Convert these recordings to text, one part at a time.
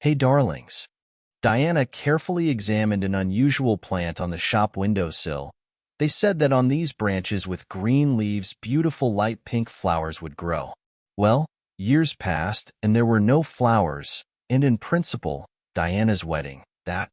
Hey darlings. Diana carefully examined an unusual plant on the shop windowsill. They said that on these branches with green leaves, beautiful light pink flowers would grow. Well, years passed, and there were no flowers, and in principle, Diana's wedding, that.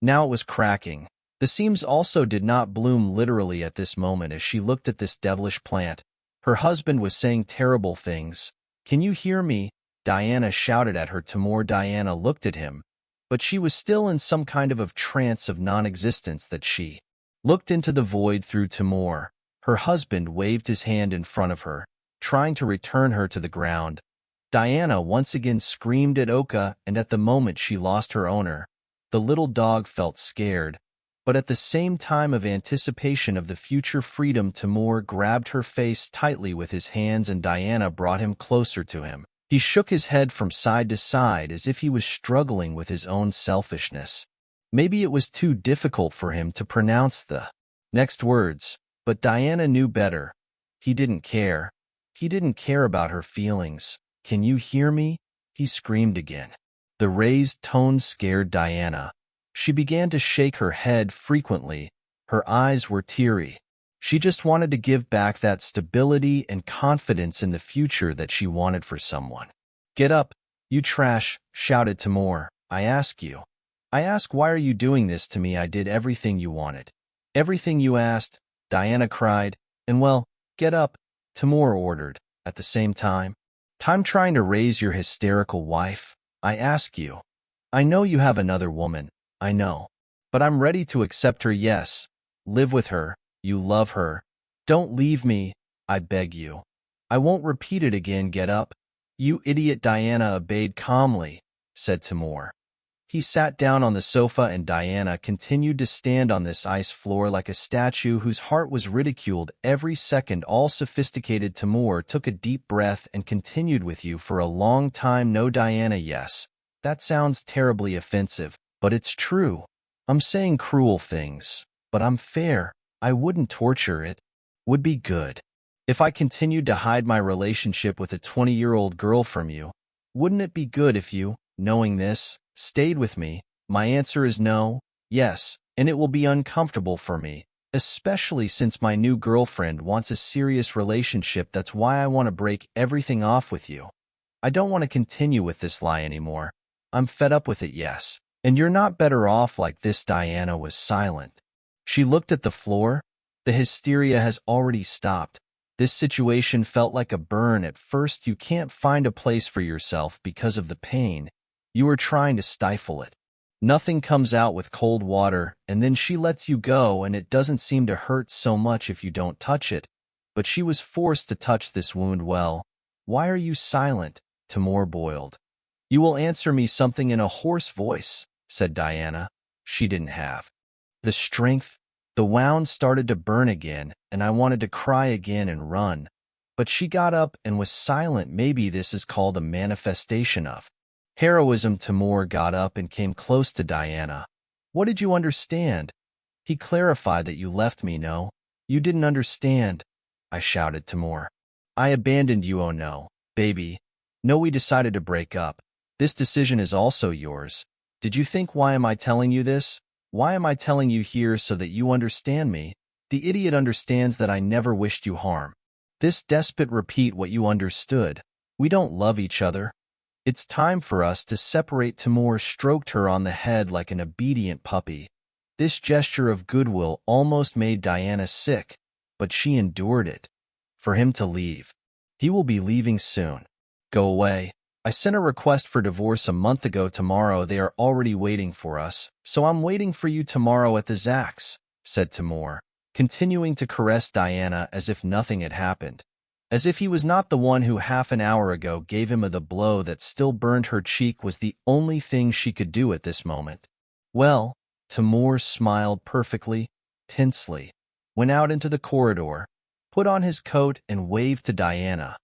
Now it was cracking. The seams also did not bloom literally at this moment as she looked at this devilish plant. Her husband was saying terrible things. "Can you hear me?" Diana shouted at her. Timur Diana looked at him, but she was still in some kind of trance of non-existence that she looked into the void through Timur. Her husband waved his hand in front of her, trying to return her to the ground. Diana once again screamed at Oka, and at the moment she lost her owner. The little dog felt scared, but at the same time of anticipation of the future freedom. Timur grabbed her face tightly with his hands and Diana brought him closer to him. He shook his head from side to side as if he was struggling with his own selfishness. Maybe it was too difficult for him to pronounce the next words, but Diana knew better. He didn't care. He didn't care about her feelings. "Can you hear me?" he screamed again. The raised tone scared Diana. She began to shake her head frequently. Her eyes were teary. She just wanted to give back that stability and confidence in the future that she wanted for someone. "Get up, you trash," shouted Timur. I ask, why are you doing this to me? I did everything you wanted. Everything you asked," Diana cried. "And well, get up," Timur ordered, at the same time. "Time trying to raise your hysterical wife? I ask you. I know you have another woman, I know. But I'm ready to accept her, yes. Live with her. You love her. Don't leave me, I beg you. I won't repeat it again. Get up." "You idiot." Diana obeyed calmly, said Timur. He sat down on the sofa and Diana continued to stand on this ice floor like a statue whose heart was ridiculed every second. All sophisticated Timur took a deep breath and continued. "With you for a long time." "No, Diana." "Yes. That sounds terribly offensive, but it's true. I'm saying cruel things, but I'm fair. I wouldn't torture. It would be good if I continued to hide my relationship with a 20-year-old girl from you. Wouldn't it be good if you, knowing this, stayed with me?" "My answer is no." "Yes, and it will be uncomfortable for me, especially since my new girlfriend wants a serious relationship. That's why I want to break everything off with you. I don't want to continue with this lie anymore. I'm fed up with it." "Yes, and you're not better off like this." Diana was silent. She looked at the floor. The hysteria has already stopped. This situation felt like a burn at first. You can't find a place for yourself because of the pain. You are trying to stifle it. Nothing comes out with cold water, and then she lets you go, and it doesn't seem to hurt so much if you don't touch it. But she was forced to touch this wound. "Well, why are you silent?" Timur boiled. "You will answer me something in a hoarse voice," said Diana. She didn't have the strength. The wound started to burn again, and I wanted to cry again and run. But she got up and was silent. Maybe this is called a manifestation of heroism. Timur got up and came close to Diana. "What did you understand?" He clarified. "That you left me." "No, you didn't understand," I shouted. "Timur, I abandoned you." "Oh no, baby. No, we decided to break up. This decision is also yours. Did you think, why am I telling you this? Why am I telling you here? So that you understand me. The idiot understands that I never wished you harm. This despot repeat what you understood. We don't love each other. It's time for us to separate." Timur stroked her on the head like an obedient puppy. This gesture of goodwill almost made Diana sick, but she endured it. For him to leave. He will be leaving soon. Go away. I sent a request for divorce a month ago. Tomorrow they are already waiting for us, so I'm waiting for you tomorrow at the Zach's, said Timur, continuing to caress Diana as if nothing had happened. As if he was not the one who half an hour ago gave him the blow that still burned her cheek. Was the only thing she could do at this moment. "Well," Timur smiled perfectly, tensely, went out into the corridor, put on his coat and waved to Diana.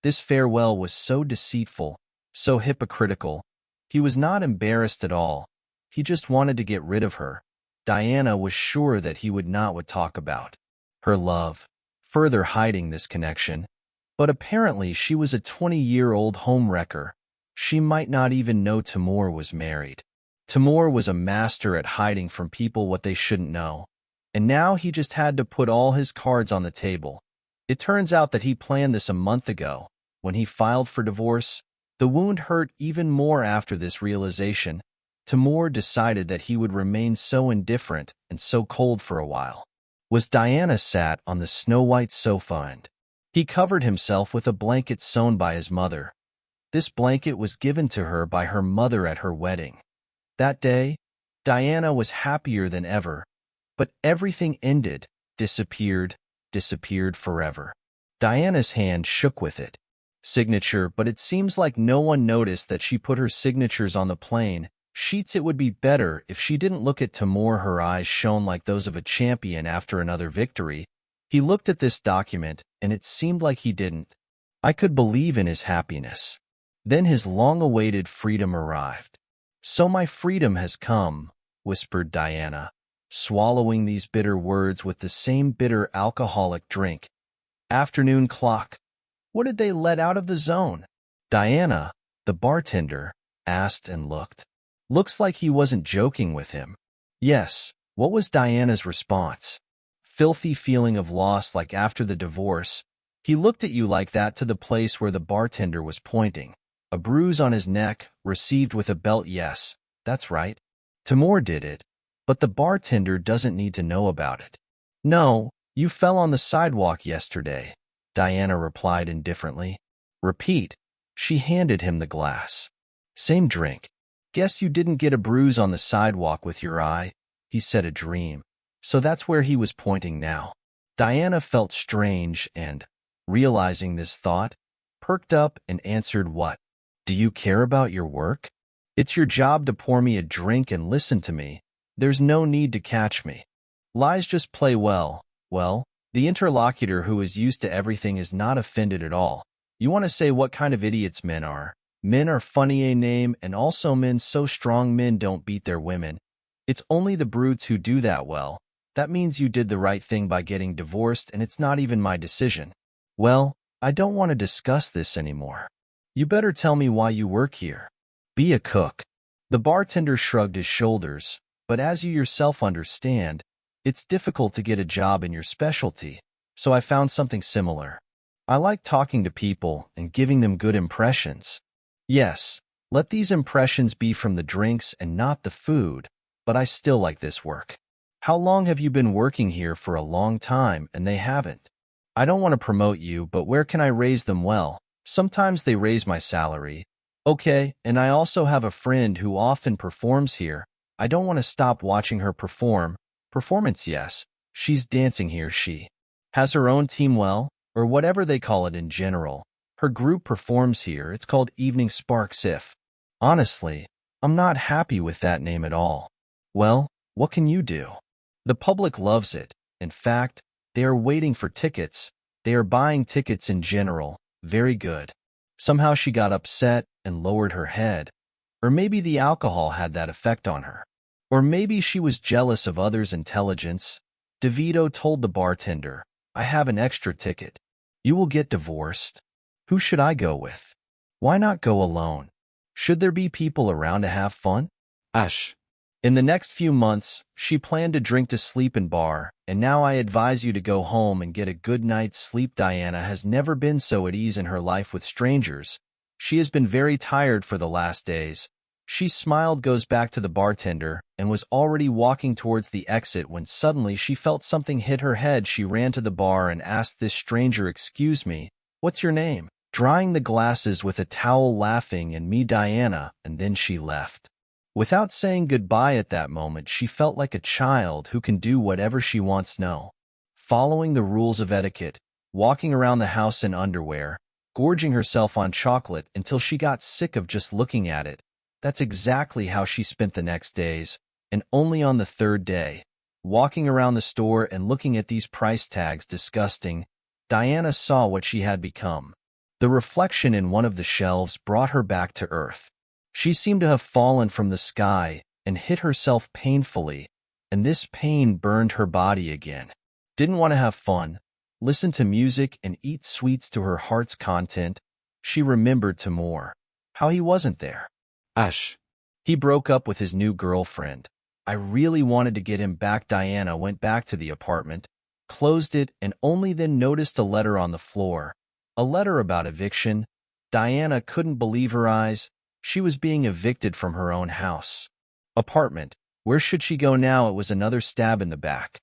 This farewell was so deceitful, so hypocritical. He was not embarrassed at all. He just wanted to get rid of her. Diana was sure that he would not talk about her love, further hiding this connection. But apparently she was a 20-year-old homewrecker. She might not even know Timur was married. Timur was a master at hiding from people what they shouldn't know, and now he just had to put all his cards on the table. It turns out that he planned this a month ago. When he filed for divorce, the wound hurt even more after this realization. Timur decided that he would remain so indifferent and so cold for a while. Diana sat on the snow-white sofa and he covered himself with a blanket sewn by his mother. This blanket was given to her by her mother at her wedding. That day, Diana was happier than ever, but everything ended, disappeared forever. Diana's hand shook with it. Signature, but it seems like no one noticed that she put her signatures on the plain sheets. It would be better if she didn't look at Timur. Her eyes shone like those of a champion after another victory. He looked at this document, and it seemed like he didn't. I could believe in his happiness. Then his long-awaited freedom arrived. So my freedom has come, whispered Diana, swallowing these bitter words with the same bitter alcoholic drink. Afternoon clock. What did they let out of the zone? Diana, the bartender, asked and looked. Looks like he wasn't joking with him. Yes, what was Diana's response? Filthy feeling of loss like after the divorce. He looked at you like that to the place where the bartender was pointing. A bruise on his neck, received with a belt. Yes, that's right. Timur did it, but the bartender doesn't need to know about it. No, you fell on the sidewalk yesterday, Diana replied indifferently. Repeat. She handed him the glass. Same drink. Guess you didn't get a bruise on the sidewalk with your eye, he said. A dream. So that's where he was pointing now. Diana felt strange and, realizing this thought, perked up and answered, what? Do you care about your work? It's your job to pour me a drink and listen to me. There's no need to catch me. Lies just play well. Well, the interlocutor who is used to everything is not offended at all. You want to say what kind of idiots men are. Men are funny a name, and also men so strong men don't beat their women. It's only the brutes who do that. Well, that means you did the right thing by getting divorced, and it's not even my decision. Well, I don't want to discuss this anymore. You better tell me why you work here. Be a cook. The bartender shrugged his shoulders, but as you yourself understand, it's difficult to get a job in your specialty, so I found something similar. I like talking to people and giving them good impressions. Yes, let these impressions be from the drinks and not the food, but I still like this work. How long have you been working here? For a long time, and they haven't. I don't want to promote you, but where can I raise them? Well, sometimes they raise my salary. Okay, and I also have a friend who often performs here. I don't want to stop watching her perform. Performance, yes. She's dancing here. She has her own team, well, or whatever they call it in general. Her group performs here. It's called Evening Sparks. If honestly, I'm not happy with that name at all. Well, what can you do? The public loves it. In fact, they are waiting for tickets. They are buying tickets in general. Very good. Somehow she got upset and lowered her head. Or maybe the alcohol had that effect on her. Or maybe she was jealous of others' intelligence. DeVito told the bartender, I have an extra ticket. You will get divorced. Who should I go with? Why not go alone? Should there be people around to have fun? Ash. In the next few months, she planned to drink to sleep in bar, and now I advise you to go home and get a good night's sleep. Diana has never been so at ease in her life with strangers. She has been very tired for the last days. She smiled, goes back to the bartender, and was already walking towards the exit when suddenly she felt something hit her head. She ran to the bar and asked this stranger, excuse me, what's your name? Drying the glasses with a towel, laughing, and me, Diana, and then she left. Without saying goodbye at that moment, she felt like a child who can do whatever she wants. No. Following the rules of etiquette, walking around the house in underwear, gorging herself on chocolate until she got sick of just looking at it. That's exactly how she spent the next days, and only on the third day, walking around the store and looking at these price tags, disgusting, Diana saw what she had become. The reflection in one of the shelves brought her back to earth. She seemed to have fallen from the sky and hit herself painfully, and this pain burned her body again. Didn't want to have fun, listen to music and eat sweets to her heart's content. She remembered Timur. How he wasn't there. Ash. He broke up with his new girlfriend. I really wanted to get him back. Diana went back to the apartment, closed it, and only then noticed a letter on the floor. A letter about eviction. Diana couldn't believe her eyes. She was being evicted from her own house. Apartment. Where should she go now? It was another stab in the back.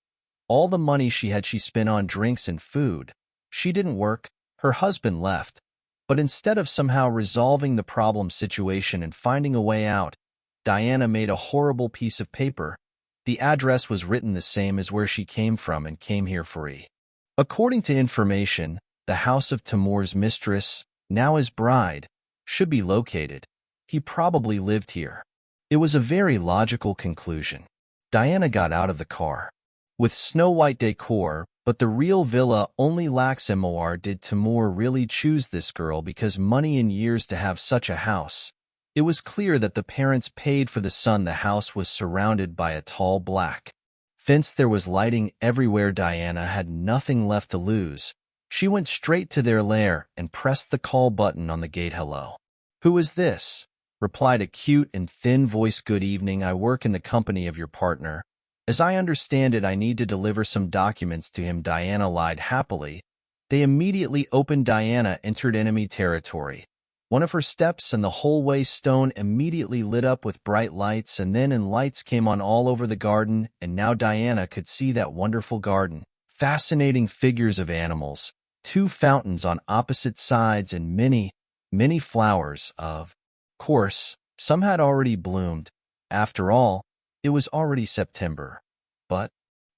All the money she had she spent on drinks and food. She didn't work. Her husband left. But instead of somehow resolving the problem situation and finding a way out, Diana made a horrible piece of paper. The address was written the same as where she came from and came here free. According to information, the house of Timur's mistress, now his bride, should be located. He probably lived here. It was a very logical conclusion. Diana got out of the car. With snow-white decor, but the real villa only lacks MOR. Did Timur really choose this girl because money and years to have such a house? It was clear that the parents paid for the son. The house was surrounded by a tall black fence. There was lighting everywhere. Diana had nothing left to lose. She went straight to their lair and pressed the call button on the gate. Hello. Who is this? Replied a cute and thin voice. Good evening. I work in the company of your partner. As I understand it, I need to deliver some documents to him. Diana lied happily. They immediately opened. Diana entered enemy territory. One of her steps and the whole way stone immediately lit up with bright lights, and lights came on all over the garden, and now Diana could see that wonderful garden. Fascinating figures of animals, 2 fountains on opposite sides, and many, many flowers. Of course, some had already bloomed. After all, it was already September. But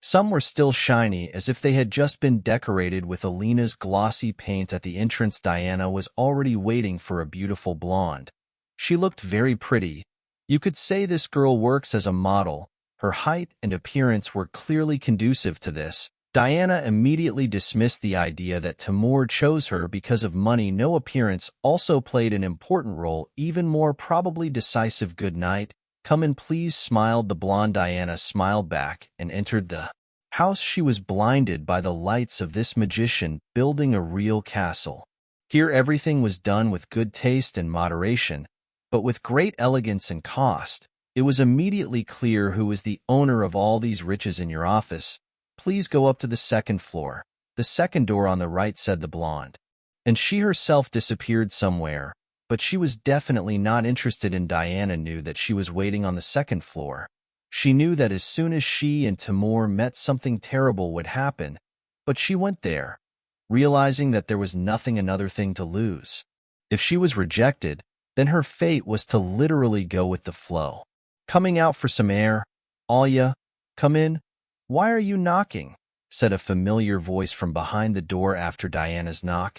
some were still shiny, as if they had just been decorated with Alina's glossy paint. At the entrance, Diana was already waiting for a beautiful blonde. She looked very pretty. You could say this girl works as a model. Her height and appearance were clearly conducive to this. Diana immediately dismissed the idea that Timur chose her because of money. No, appearance also played an important role, even more probably decisive. Good night. Come in, please, smiled the blonde. Diana smiled back and entered the house. She was blinded by the lights of this magician building a real castle. Here everything was done with good taste and moderation, but with great elegance and cost. It was immediately clear who was the owner of all these riches. In your office. Please go up to the 2nd floor. The 2nd door on the right, said the blonde. And she herself disappeared somewhere. But she was definitely not interested in. Diana knew that she was waiting on the 2nd floor. She knew that as soon as she and Timur met, something terrible would happen. But she went there, realizing that there was nothing, another thing to lose. If she was rejected, then her fate was to literally go with the flow. Coming out for some air. Alya, come in. Why are you knocking? Said a familiar voice from behind the door after Diana's knock.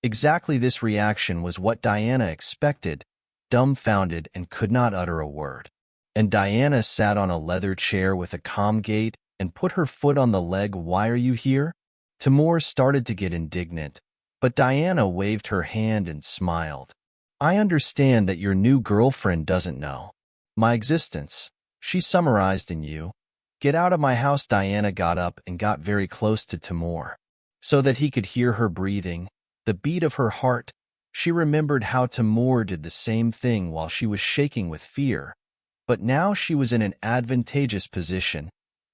Exactly this reaction was what Diana expected, dumbfounded and could not utter a word. And Diana sat on a leather chair with a calm gait and put her foot on the leg. Why are you here? Timur started to get indignant, but Diana waved her hand and smiled. I understand that your new girlfriend doesn't know my existence. She summarized in you. Get out of my house. Diana got up and got very close to Timur, so that he could hear her breathing, the beat of her heart. She remembered how Timur did the same thing while she was shaking with fear. But now she was in an advantageous position.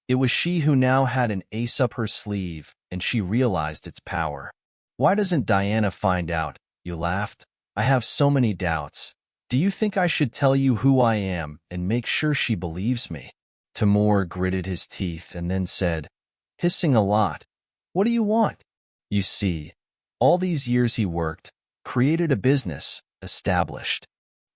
It was she who now had an ace up her sleeve, and she realized its power. Why doesn't Diana find out? You laughed. I have so many doubts. Do you think I should tell you who I am and make sure she believes me? Timur gritted his teeth and then said, hissing a lot, what do you want? You see, all these years he worked, created a business, established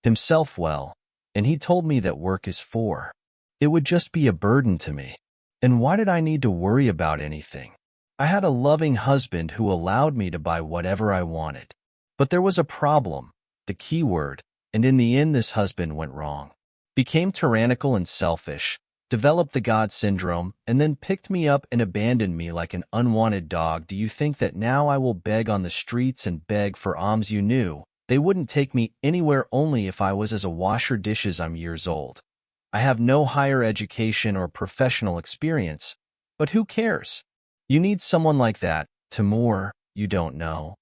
himself well, and he told me that work is for. It would just be a burden to me. And why did I need to worry about anything? I had a loving husband who allowed me to buy whatever I wanted. But there was a problem, the key word, and in the end this husband went wrong. Became tyrannical and selfish, developed the God syndrome, and then picked me up and abandoned me like an unwanted dog. Do you think that now I will beg on the streets and beg for alms? You knew they wouldn't take me anywhere only if I was as a washer dishes. I'm years old. I have no higher education or professional experience, but who cares? You need someone like that, Timur. You don't know.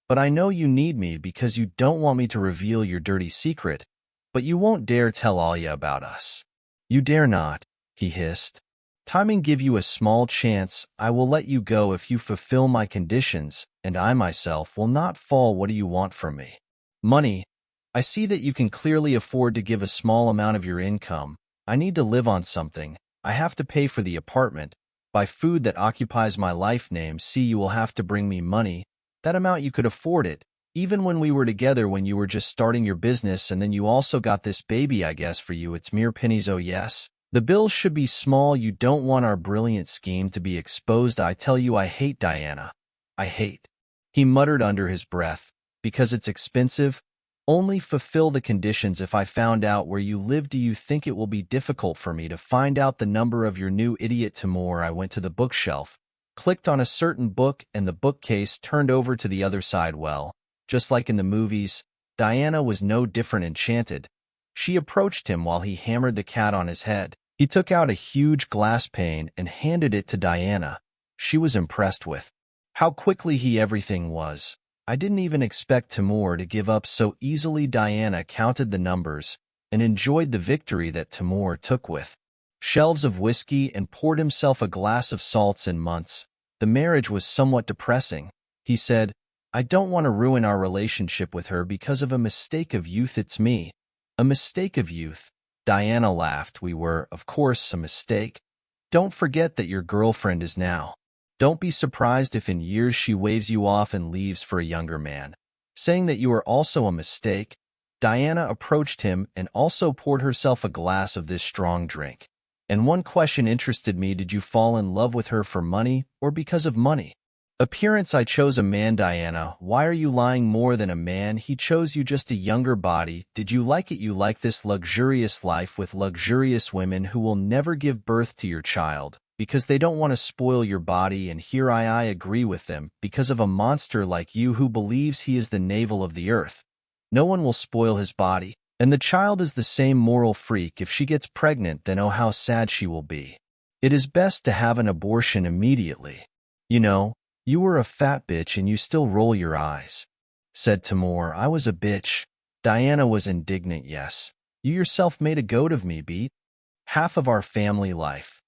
But I know you need me because you don't want me to reveal your dirty secret, but you won't dare tell Alia about us. You dare not, he hissed. Timing give you a small chance. I will let you go if you fulfill my conditions, and I myself will not fall. What do you want from me? Money. I see that you can clearly afford to give a small amount of your income. I need to live on something. I have to pay for the apartment, buy food that occupies my life name. See, you will have to bring me money. That amount you could afford it, even when we were together when you were just starting your business, and then you also got this baby. I guess for you it's mere pennies. Oh yes. The bills should be small. You don't want our brilliant scheme to be exposed. I tell you, I hate Diana. I hate. He muttered under his breath. Because it's expensive? Only fulfill the conditions. If I found out where you live, do you think it will be difficult for me to find out the number of your new idiot Timur? I went to the bookshelf, clicked on a certain book, and the bookcase turned over to the other side. Well, just like in the movies, Diana was no different. Enchanted. She approached him while he hammered the cat on his head. He took out a huge glass pane and handed it to Diana. She was impressed with how quickly everything was. I didn't even expect Timur to give up so easily. Diana counted the numbers and enjoyed the victory that Timur took with shelves of whiskey and poured himself a glass of salts. In months, the marriage was somewhat depressing. He said, I don't want to ruin our relationship with her because of a mistake of youth. It's me. A mistake of youth. Diana laughed. We were, of course, a mistake. Don't forget that your girlfriend is now. Don't be surprised if in years she waves you off and leaves for a younger man. Saying that you are also a mistake, Diana approached him and also poured herself a glass of this strong drink. And one question interested me. Did you fall in love with her for money or because of money? Appearance. I chose a man. Diana, why are you lying? More than a man, he chose you, just a younger body. Did you like it? You like this luxurious life with luxurious women who will never give birth to your child because they don't want to spoil your body, and here I agree with them because of a monster like you who believes he is the navel of the earth. No one will spoil his body, and the child is the same moral freak. If she gets pregnant, then oh how sad she will be. It is best to have an abortion immediately. You know, you were a fat bitch and you still roll your eyes, said Timur. I was a bitch. Diana was indignant. Yes, you yourself made a goat of me, beat half of our family life,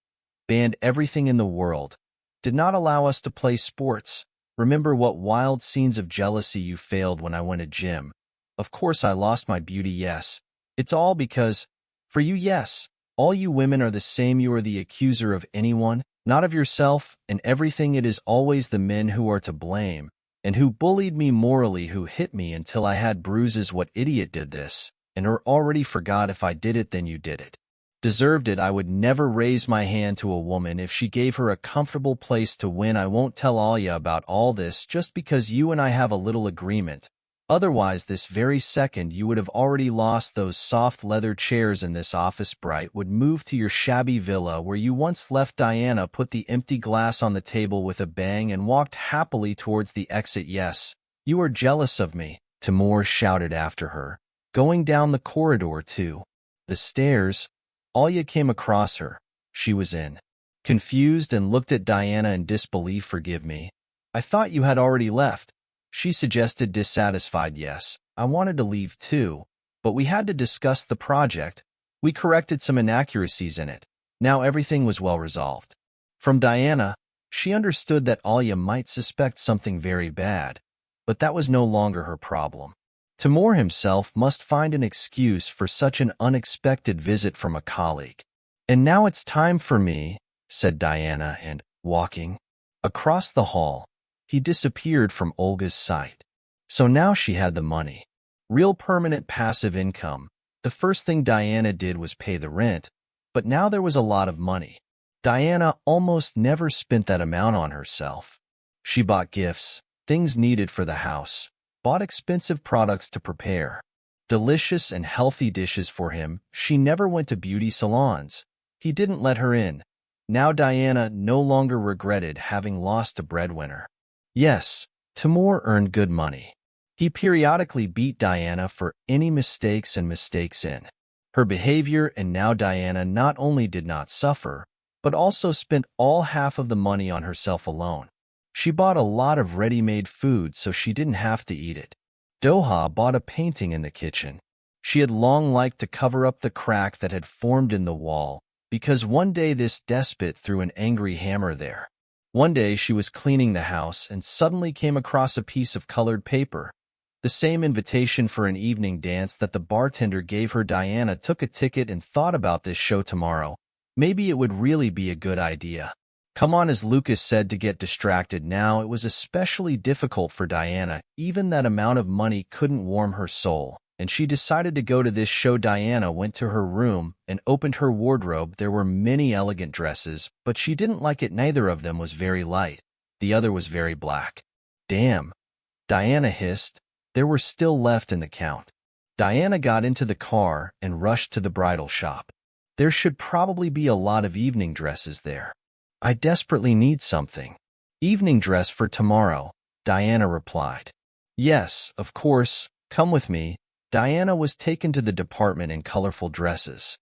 banned everything in the world, did not allow us to play sports. Remember what wild scenes of jealousy you failed when I went to gym. Of course I lost my beauty. Yes, it's all because, for you, yes, all you women are the same. You are the accuser of anyone, not of yourself, and everything. It is always the men who are to blame, and who bullied me morally, who hit me until I had bruises. What idiot did this? And or already forgot. If I did it, then you did it. Deserved it. I would never raise my hand to a woman if she gave her a comfortable place to win. I won't tell Alia about all this just because you and I have a little agreement. Otherwise, this very second, you would have already lost those soft leather chairs in this office. Bright would move to your shabby villa where you once left. Diana put the empty glass on the table with a bang and walked happily towards the exit. Yes, you are jealous of me, Timur shouted after her, going down the corridor to the stairs. Alia came across her. She was in, confused, and looked at Diana in disbelief. Forgive me. I thought you had already left, she suggested, dissatisfied. Yes, I wanted to leave too, but we had to discuss the project. We corrected some inaccuracies in it. Now everything was well resolved. From Diana, she understood that Alia might suspect something very bad, but that was no longer her problem. Timur himself must find an excuse for such an unexpected visit from a colleague. And now it's time for me, said Diana, and, walking across the hall, he disappeared from Olga's sight. So now she had the money. Real permanent passive income. The first thing Diana did was pay the rent, but now there was a lot of money. Diana almost never spent that amount on herself. She bought gifts, things needed for the house, bought expensive products to prepare delicious and healthy dishes for him. She never went to beauty salons. He didn't let her in. Now Diana no longer regretted having lost a breadwinner. Yes, Timur earned good money. He periodically beat Diana for any mistakes in her behavior, and now Diana not only did not suffer, but also spent all half of the money on herself alone. She bought a lot of ready-made food so she didn't have to eat it. Doha bought a painting in the kitchen. She had long liked to cover up the crack that had formed in the wall, because one day this despot threw an angry hammer there. One day she was cleaning the house and suddenly came across a piece of colored paper. The same invitation for an evening dance that the bartender gave her. Diana took a ticket and thought about this show tomorrow. Maybe it would really be a good idea. Come on, as Lucas said, to get distracted now. It was especially difficult for Diana. Even that amount of money couldn't warm her soul, and she decided to go to this show. Diana went to her room and opened her wardrobe. There were many elegant dresses, but she didn't like it. Neither of them was very light. The other was very black. Damn, Diana hissed. There were still left in the count. Diana got into the car and rushed to the bridal shop. There should probably be a lot of evening dresses there. I desperately need something. Evening dress for tomorrow, Diana replied. Yes, of course, come with me. Diana was taken to the department in colorful dresses.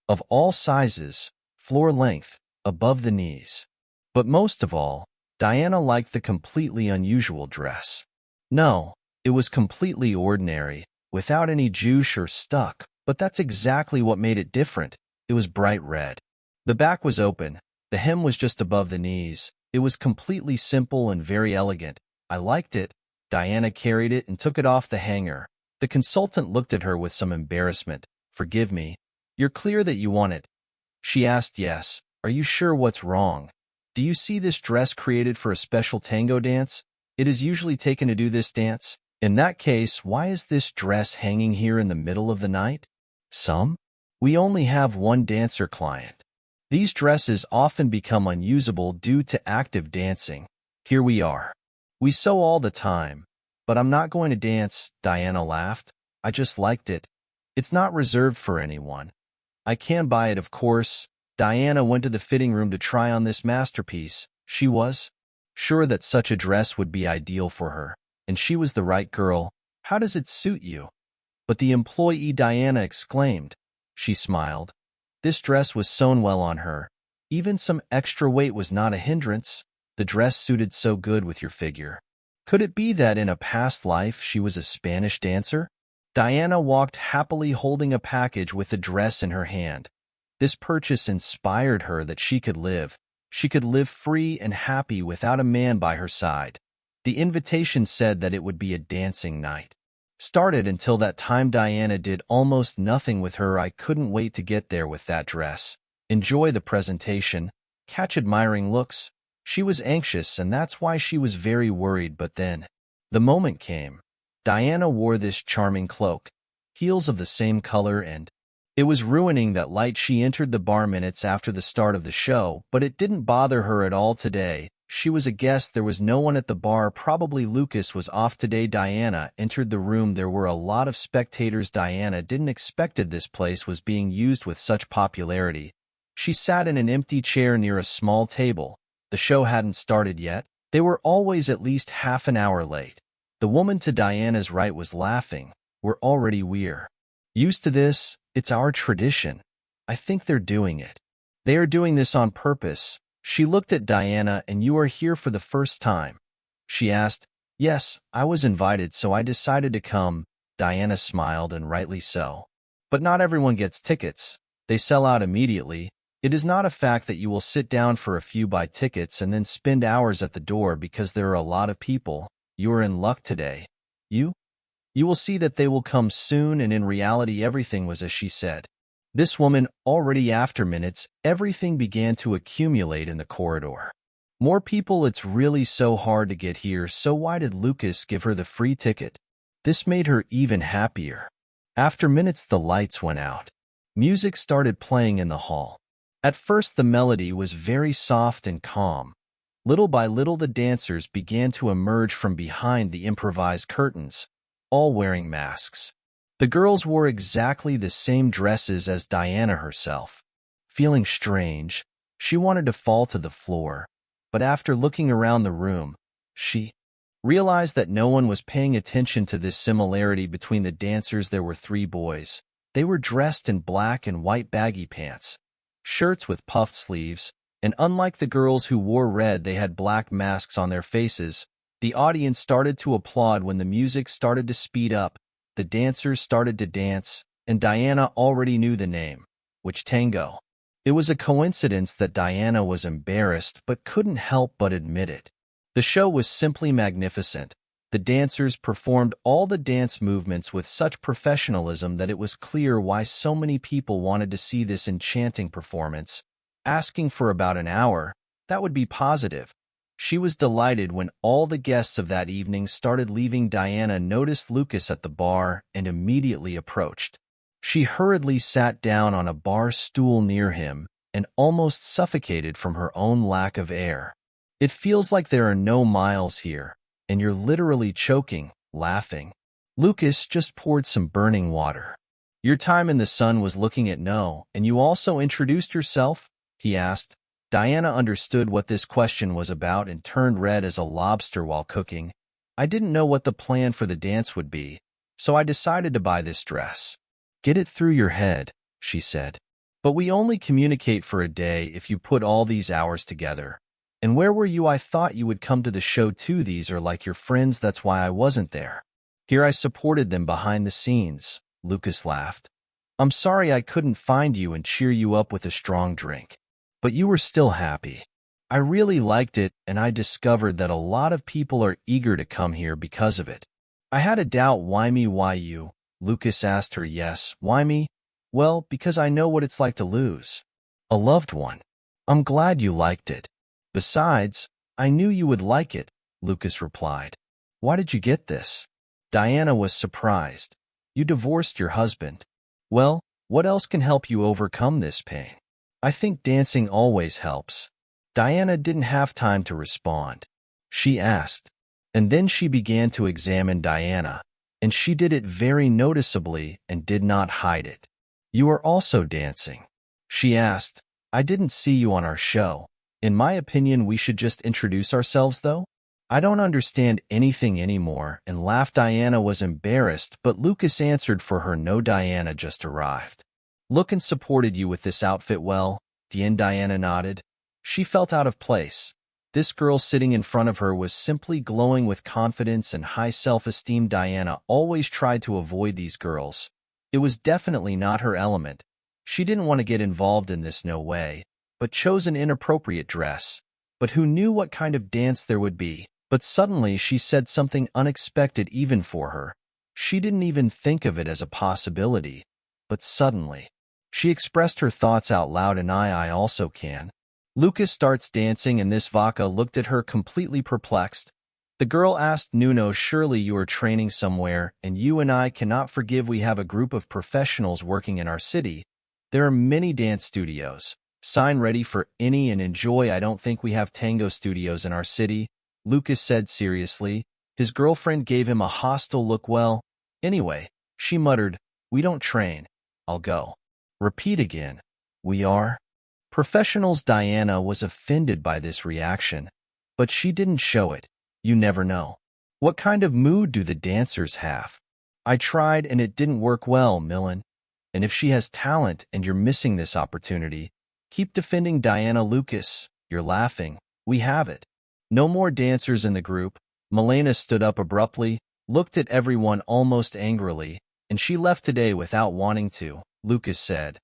Of all sizes, floor length, above the knees. But most of all, Diana liked the completely unusual dress. No, it was completely ordinary, without any juice or stuck, but that's exactly what made it different. It was bright red. The back was open. The hem was just above the knees. It was completely simple and very elegant. I liked it. Diana carried it and took it off the hanger. The consultant looked at her with some embarrassment. Forgive me. You're clear that you want it? She asked. Yes. Are you sure? What's wrong? Do you see this dress created for a special tango dance? It is usually taken to do this dance. In that case, why is this dress hanging here in the middle of the night? We only have one dancer client. These dresses often become unusable due to active dancing. Here we are. We sew all the time. But I'm not going to dance, Diana laughed. I just liked it. It's not reserved for anyone. I can buy it, of course. Diana went to the fitting room to try on this masterpiece. She was sure that such a dress would be ideal for her, and she was the right girl. How does it suit you? But the employee, Diana exclaimed. She smiled. This dress was sewn well on her. Even some extra weight was not a hindrance. The dress suited so good with your figure. Could it be that in a past life she was a Spanish dancer? Diana walked happily holding a package with the dress in her hand. This purchase inspired her that she could live. She could live free and happy without a man by her side. The invitation said that it would be a dancing night. Started until that time. Diana did almost nothing with her. I couldn't wait to get there with that dress. Enjoy the presentation. Catch admiring looks. She was anxious, and that's why she was very worried. But then, the moment came. Diana wore this charming cloak, heels of the same color, and it was ruining that light. She entered the bar minutes after the start of the show, but it didn't bother her at all today. She was a guest. There was no one at the bar. Probably Lucas was off today. Diana entered the room. There were a lot of spectators. Diana didn't expect this place was being used with such popularity. She sat in an empty chair near a small table. The show hadn't started yet. They were always at least half an hour late. The woman to Diana's right was laughing. We're used to this. It's our tradition. I think they're doing it. They are doing this on purpose. She looked at Diana. And you are here for the first time? She asked. Yes, I was invited, so I decided to come. Diana smiled, and rightly so. But not everyone gets tickets. They sell out immediately. It is not a fact that you will sit down for a few, buy tickets, and then spend hours at the door because there are a lot of people. You are in luck today. You will see that they will come soon, and in reality everything was as she said. This woman, already after minutes, everything began to accumulate in the corridor. More people. It's really so hard to get here, so why did Lucas give her the free ticket? This made her even happier. After minutes the lights went out. Music started playing in the hall. At first the melody was very soft and calm. Little by little the dancers began to emerge from behind the improvised curtains, all wearing masks. The girls wore exactly the same dresses as Diana herself. Feeling strange, she wanted to fall to the floor, but after looking around the room, she realized that no one was paying attention to this similarity between the dancers. There were 3 boys. They were dressed in black and white baggy pants, shirts with puffed sleeves, And unlike the girls who wore red, they had black masks on their faces. The audience started to applaud when the music started to speed up. The dancers started to dance, and Diana already knew the name, which tango. It was a coincidence that Diana was embarrassed but couldn't help but admit it. The show was simply magnificent. The dancers performed all the dance movements with such professionalism that it was clear why so many people wanted to see this enchanting performance. Asking for about an hour, that would be positive. She was delighted when all the guests of that evening started leaving. Diana noticed Lucas at the bar and immediately approached. She hurriedly sat down on a bar stool near him and almost suffocated from her own lack of air. It feels like there are no miles here, and you're literally choking, laughing. Lucas just poured some burning water. Your time in the sun was looking at no, and you also introduced yourself? He asked. Diana understood what this question was about and turned red as a lobster while cooking. I didn't know what the plan for the dance would be, so I decided to buy this dress. Get it through your head, she said. But we only communicate for a day if you put all these hours together. And where were you? I thought you would come to the show too. These are like your friends, that's why I wasn't there. Here I supported them behind the scenes, Lucas laughed. I'm sorry I couldn't find you and cheer you up with a strong drink. But you were still happy. I really liked it, and I discovered that a lot of people are eager to come here because of it. I had a doubt. Why me? Why you? Lucas asked her. Yes, why me? Well, because I know what it's like to lose a loved one. I'm glad you liked it. Besides, I knew you would like it, Lucas replied. Why did you get this? Diana was surprised. You divorced your husband. Well, what else can help you overcome this pain? I think dancing always helps. Diana didn't have time to respond. She asked. And then she began to examine Diana, and she did it very noticeably and did not hide it. You are also dancing? She asked. I didn't see you on our show. In my opinion, we should just introduce ourselves, though. I don't understand anything anymore, and laughed. Diana was embarrassed, but Lucas answered for her. No, Diana just arrived. Look and supported you with this outfit well, Diana nodded. She felt out of place. This girl sitting in front of her was simply glowing with confidence and high self-esteem. Diana always tried to avoid these girls. It was definitely not her element. She didn't want to get involved in this, no way, but chose an inappropriate dress. But who knew what kind of dance there would be? But suddenly she said something unexpected even for her. She didn't even think of it as a possibility. But suddenly, she expressed her thoughts out loud. And I also can. Lucas starts dancing, and this Vaca looked at her completely perplexed. The girl asked Nuno, surely you are training somewhere, and you and I cannot forgive. We have a group of professionals working in our city. There are many dance studios. Sign ready for any and enjoy. I don't think we have tango studios in our city, Lucas said seriously. His girlfriend gave him a hostile look. Well, anyway, she muttered, we don't train. I'll go. Repeat again. We are professionals. Diana was offended by this reaction, but she didn't show it. You never know. What kind of mood do the dancers have? I tried and it didn't work well, Millen. And if she has talent and you're missing this opportunity, keep defending Diana. Lucas, you're laughing. We have it. No more dancers in the group. Milena stood up abruptly, looked at everyone almost angrily, and she left today without wanting to, Lucas said.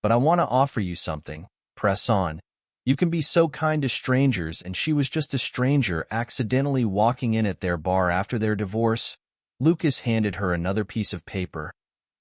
But I want to offer you something. Press on. You can be so kind to strangers, and she was just a stranger accidentally walking in at their bar after their divorce. Lucas handed her another piece of paper.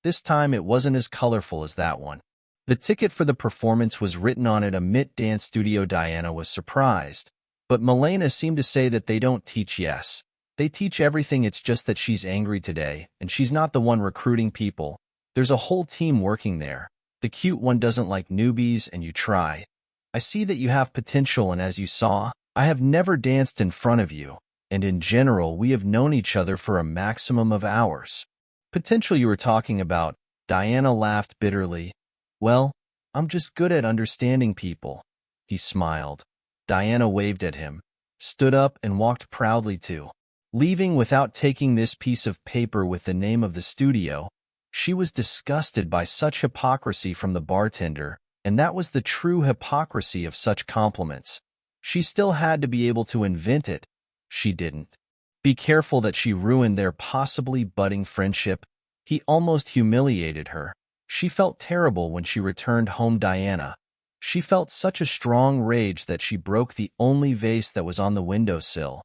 This time it wasn't as colorful as that one. The ticket for the performance was written on it, a MIT dance studio. Diana was surprised. But Milena seemed to say that they don't teach. Yes, they teach everything. It's just that she's angry today, and she's not the one recruiting people. There's a whole team working there. The cute one doesn't like newbies, and you try. I see that you have potential, and as you saw, I have never danced in front of you, and in general we have known each other for a maximum of hours. Potential you were talking about, Diana laughed bitterly. Well, I'm just good at understanding people. He smiled. Diana waved at him, stood up and walked proudly to, leaving without taking this piece of paper with the name of the studio. She was disgusted by such hypocrisy from the bartender, And that was the true hypocrisy of such compliments. She still had to be able to invent it. She didn't. Be careful that she ruined their possibly budding friendship. He almost humiliated her. She felt terrible when she returned home. Diana. She felt such a strong rage that she broke the only vase that was on the windowsill.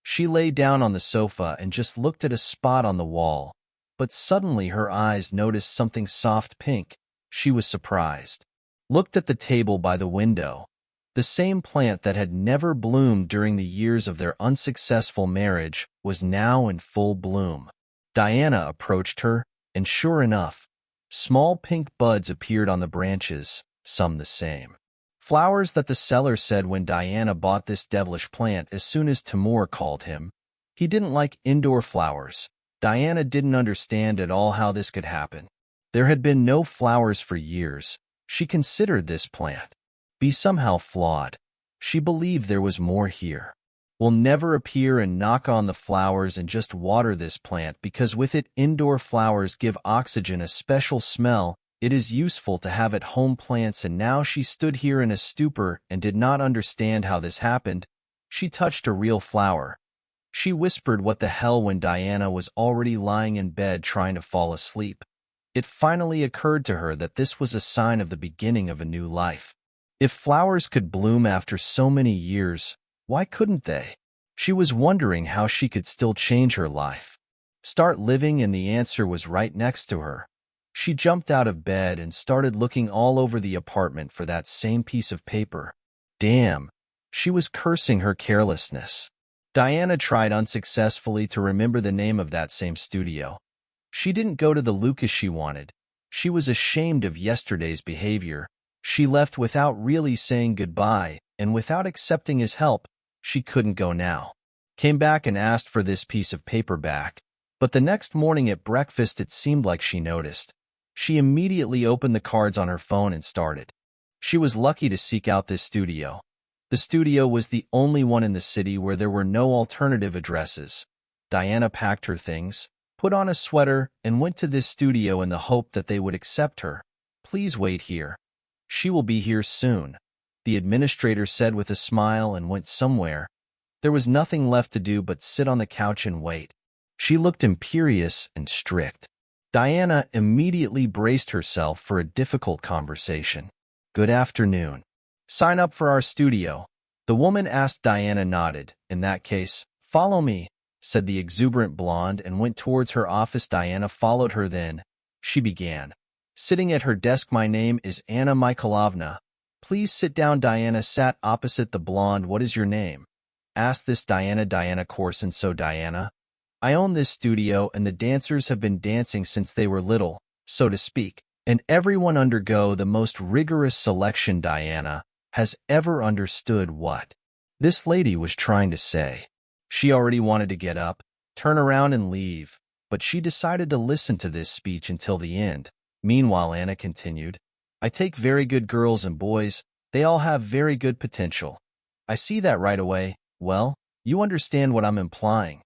She lay down on the sofa and just looked at a spot on the wall. But suddenly her eyes noticed something soft pink. She was surprised. Looked at the table by the window. The same plant that had never bloomed during the years of their unsuccessful marriage was now in full bloom. Diana approached her, and sure enough, small pink buds appeared on the branches, some the same flowers that the seller said when Diana bought this devilish plant as soon as Timur called him. He didn't like indoor flowers. Diana didn't understand at all how this could happen. There had been no flowers for years. She considered this plant be somehow flawed. She believed there was more here. Will never appear and knock on the flowers and just water this plant because with it indoor flowers give oxygen a special smell. It is useful to have at home plants, and now she stood here in a stupor and did not understand how this happened. She touched a real flower. She whispered what the hell when Diana was already lying in bed trying to fall asleep. It finally occurred to her that this was a sign of the beginning of a new life. If flowers could bloom after so many years, why couldn't they? She was wondering how she could still change her life. Start living, and the answer was right next to her. She jumped out of bed and started looking all over the apartment for that same piece of paper. Damn, she was cursing her carelessness. Diana tried unsuccessfully to remember the name of that same studio. She didn't go to the Lucas she wanted. She was ashamed of yesterday's behavior. She left without really saying goodbye, and without accepting his help. She couldn't go now. Came back and asked for this piece of paper back. But the next morning at breakfast it seemed like she noticed. She immediately opened the cards on her phone and started. She was lucky to seek out this studio. The studio was the only one in the city where there were no alternative addresses. Diana packed her things, put on a sweater, and went to this studio in the hope that they would accept her. Please wait here. She will be here soon, the administrator said with a smile and went somewhere. There was nothing left to do but sit on the couch and wait. She looked imperious and strict. Diana immediately braced herself for a difficult conversation. Good afternoon. Sign up for our studio. The woman asked. Diana nodded. In that case, follow me, said the exuberant blonde and went towards her office. Diana followed her. Then she began. Sitting at her desk. My name is Anna Mikhailovna. Please sit down. Diana sat opposite the blonde. What is your name? Asked this Diana. Diana Corson. So Diana, I own this studio and the dancers have been dancing since they were little, so to speak, and everyone undergo the most rigorous selection. Diana has ever understood what this lady was trying to say. She already wanted to get up, turn around and leave, but she decided to listen to this speech until the end. Meanwhile, Anna continued, I take very good girls and boys. They all have very good potential. I see that right away. Well, you understand what I'm implying.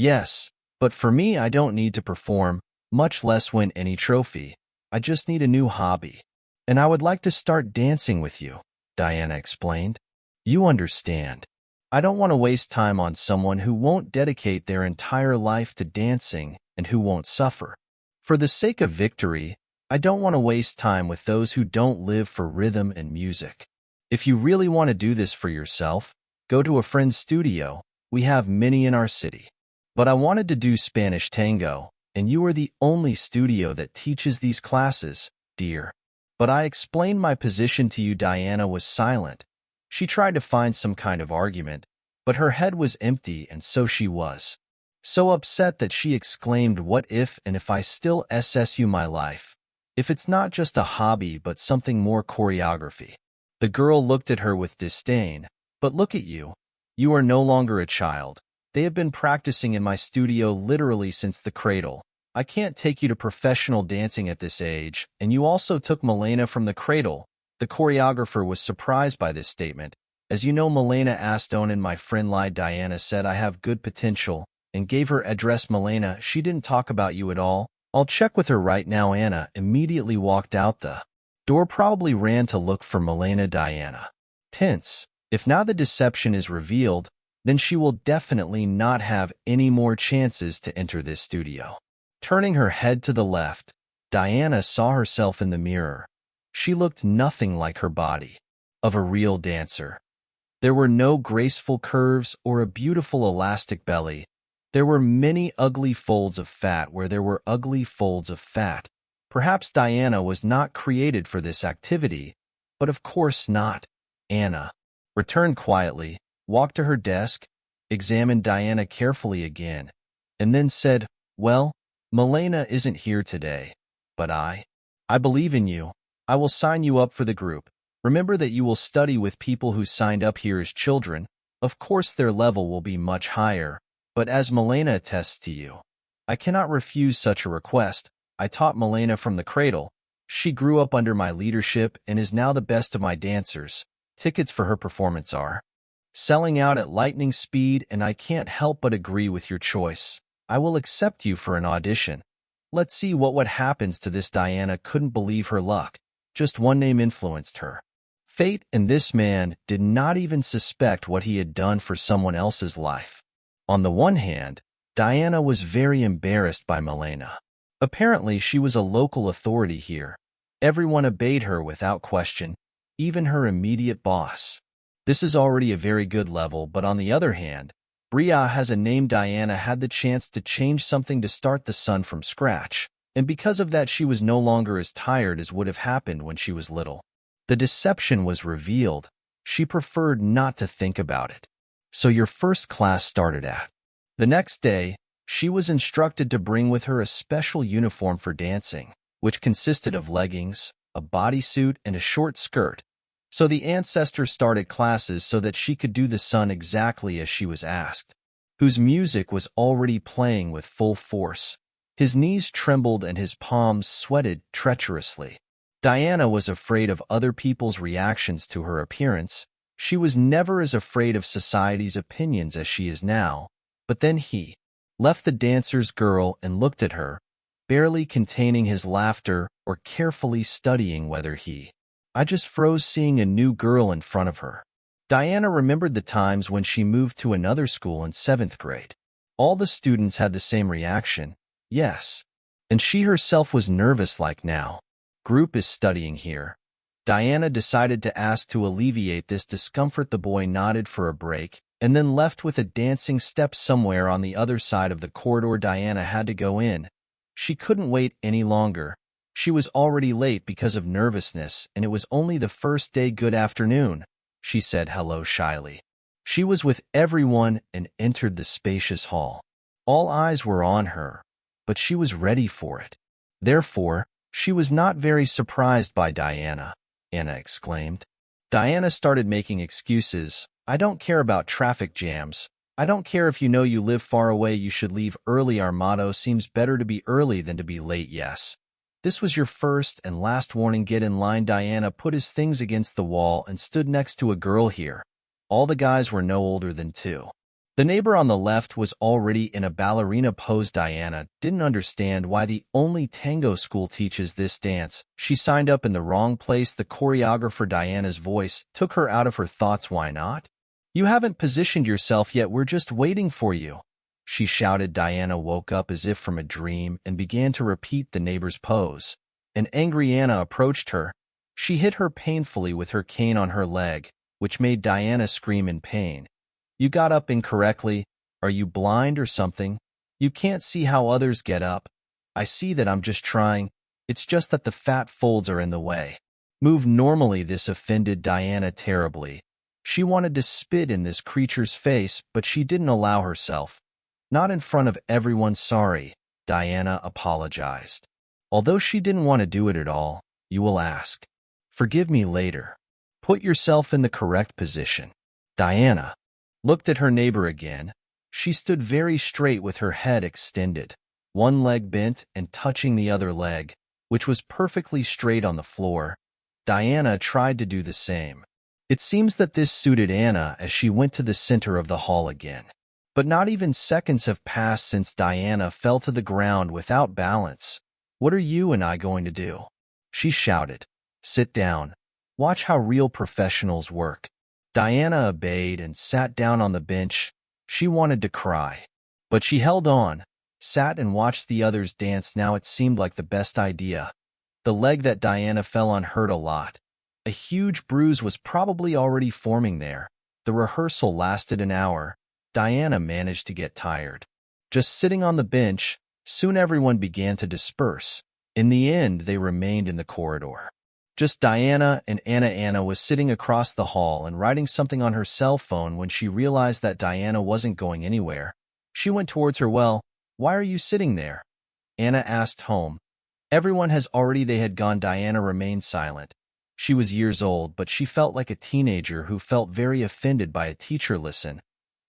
Yes, but for me I don't need to perform, much less win any trophy. I just need a new hobby. And I would like to start dancing with you, Diana explained. You understand. I don't want to waste time on someone who won't dedicate their entire life to dancing and who won't suffer. For the sake of victory, I don't want to waste time with those who don't live for rhythm and music. If you really want to do this for yourself, go to a friend's studio. We have many in our city. But I wanted to do Spanish tango, and you are the only studio that teaches these classes, dear. But I explained my position to you. Diana was silent. She tried to find some kind of argument, but her head was empty, and so she was. So upset that she exclaimed, what if and if I still SSU my life? If it's not just a hobby but something more choreography. The girl looked at her with disdain. But look at you. You are no longer a child. They have been practicing in my studio literally since the cradle. I can't take you to professional dancing at this age, and you also took Milena from the cradle. The choreographer was surprised by this statement. As you know, Milena asked on and my friend lied. Diana said I have good potential, and gave her address. Milena, she didn't talk about you at all. I'll check with her right now. Anna immediately walked out the Dor probably ran to look for Milena Diana. Tense. If now the deception is revealed, then she will definitely not have any more chances to enter this studio. Turning her head to the left, Diana saw herself in the mirror. She looked nothing like her body of a real dancer. There were no graceful curves or a beautiful elastic belly. There were many ugly folds of fat where there were ugly folds of fat. Perhaps Diana was not created for this activity, but of course not. Anna returned quietly, walked to her desk, examined Diana carefully again, and then said, "Well, Milena isn't here today, but I believe in you. I will sign you up for the group. Remember that you will study with people who signed up here as children. Of course their level will be much higher, but as Milena attests to you, I cannot refuse such a request. I taught Milena from the cradle. She grew up under my leadership and is now the best of my dancers. Tickets for her performance are selling out at lightning speed, and I can't help but agree with your choice. I will accept you for an audition. Let's see what happens to this." Diana couldn't believe her luck. Just one name influenced her. Fate, and this man did not even suspect what he had done for someone else's life. On the one hand, Diana was very embarrassed by Milena. Apparently, she was a local authority here. Everyone obeyed her without question, even her immediate boss. This is already a very good level, but on the other hand, Bria has a name. Diana had the chance to change something to start the sun from scratch, and because of that she was no longer as tired as would have happened when she was little. The deception was revealed. She preferred not to think about it. So your first class started at. The next day, she was instructed to bring with her a special uniform for dancing, which consisted of leggings, a bodysuit, and a short skirt. So the ancestor started classes so that she could do the sun exactly as she was asked, whose music was already playing with full force. His knees trembled and his palms sweated treacherously. Diana was afraid of other people's reactions to her appearance. She was never as afraid of society's opinions as she is now. But then he left the dancer's girl and looked at her, barely containing his laughter or carefully studying whether he I just froze seeing a new girl in front of her. Diana remembered the times when she moved to another school in 7th grade. All the students had the same reaction, yes. And she herself was nervous like now. Group is studying here. Diana decided to ask to alleviate this discomfort. The boy nodded for a break, and then left with a dancing step somewhere on the other side of the corridor. Diana had to go in. She couldn't wait any longer. She was already late because of nervousness, and it was only the first day. "Good afternoon," she said hello shyly. She was with everyone and entered the spacious hall. All eyes were on her, but she was ready for it. Therefore, she was not very surprised by Diana. Anna exclaimed. Diana started making excuses. "I don't care about traffic jams. I don't care if you know you live far away. You should leave early. Our motto seems better to be early than to be late. Yes. This was your first and last warning. Get in line." Diana put his things against the wall and stood next to a girl here. All the guys were no older than 2. The neighbor on the left was already in a ballerina pose. Diana didn't understand why the only tango school teaches this dance. She signed up in the wrong place. The choreographer, Diana's voice, took her out of her thoughts. "Why not? You haven't positioned yourself yet. We're just waiting for you," she shouted. Diana woke up as if from a dream and began to repeat the neighbor's pose. An angry Anna approached her. She hit her painfully with her cane on her leg, which made Diana scream in pain. "You got up incorrectly. Are you blind or something? You can't see how others get up. I see that. I'm just trying. It's just that the fat folds are in the way. Move normally." This offended Diana terribly. She wanted to spit in this creature's face, but she didn't allow herself. "Not in front of everyone." "Sorry," Diana apologized. Although she didn't want to do it at all. "You will ask. Forgive me later. Put yourself in the correct position." Diana looked at her neighbor again. She stood very straight with her head extended, one leg bent and touching the other leg, which was perfectly straight on the floor. Diana tried to do the same. It seems that this suited Anna as she went to the center of the hall again. But not even seconds have passed since Diana fell to the ground without balance. "What are you and I going to do?" she shouted. Sit down. Watch how real professionals work. Diana obeyed and sat down on the bench. She wanted to cry. But she held on, sat and watched the others dance. Now it seemed like the best idea. The leg that Diana fell on hurt a lot. A huge bruise was probably already forming there. The rehearsal lasted an hour. Diana managed to get tired. Just sitting on the bench, soon everyone began to disperse. In the end, they remained in the corridor. Just Diana and Anna. Anna was sitting across the hall and writing something on her cell phone when she realized that Diana wasn't going anywhere. She went towards her. Well, why are you sitting there? Anna asked home. Everyone has already. They had gone. Diana remained silent. She was years old, but she felt like a teenager who felt very offended by a teacher. Listen,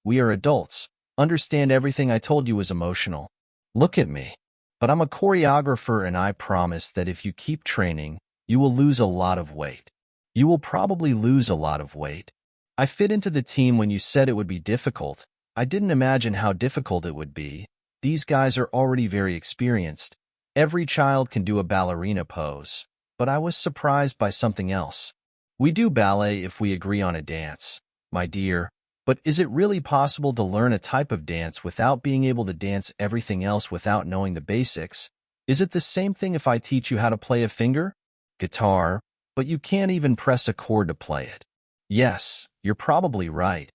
we are adults. Understand everything I told you was emotional. Look at me. But I'm a choreographer and I promise that if you keep training, you will lose a lot of weight. You will probably lose a lot of weight. I fit into the team when you said it would be difficult. I didn't imagine how difficult it would be. These guys are already very experienced. Every child can do a ballerina pose. But I was surprised by something else. We do ballet if we agree on a dance, my dear. But is it really possible to learn a type of dance without being able to dance everything else without knowing the basics? Is it the same thing if I teach you how to play a finger? Guitar, but you can't even press a chord to play it. Yes, you're probably right.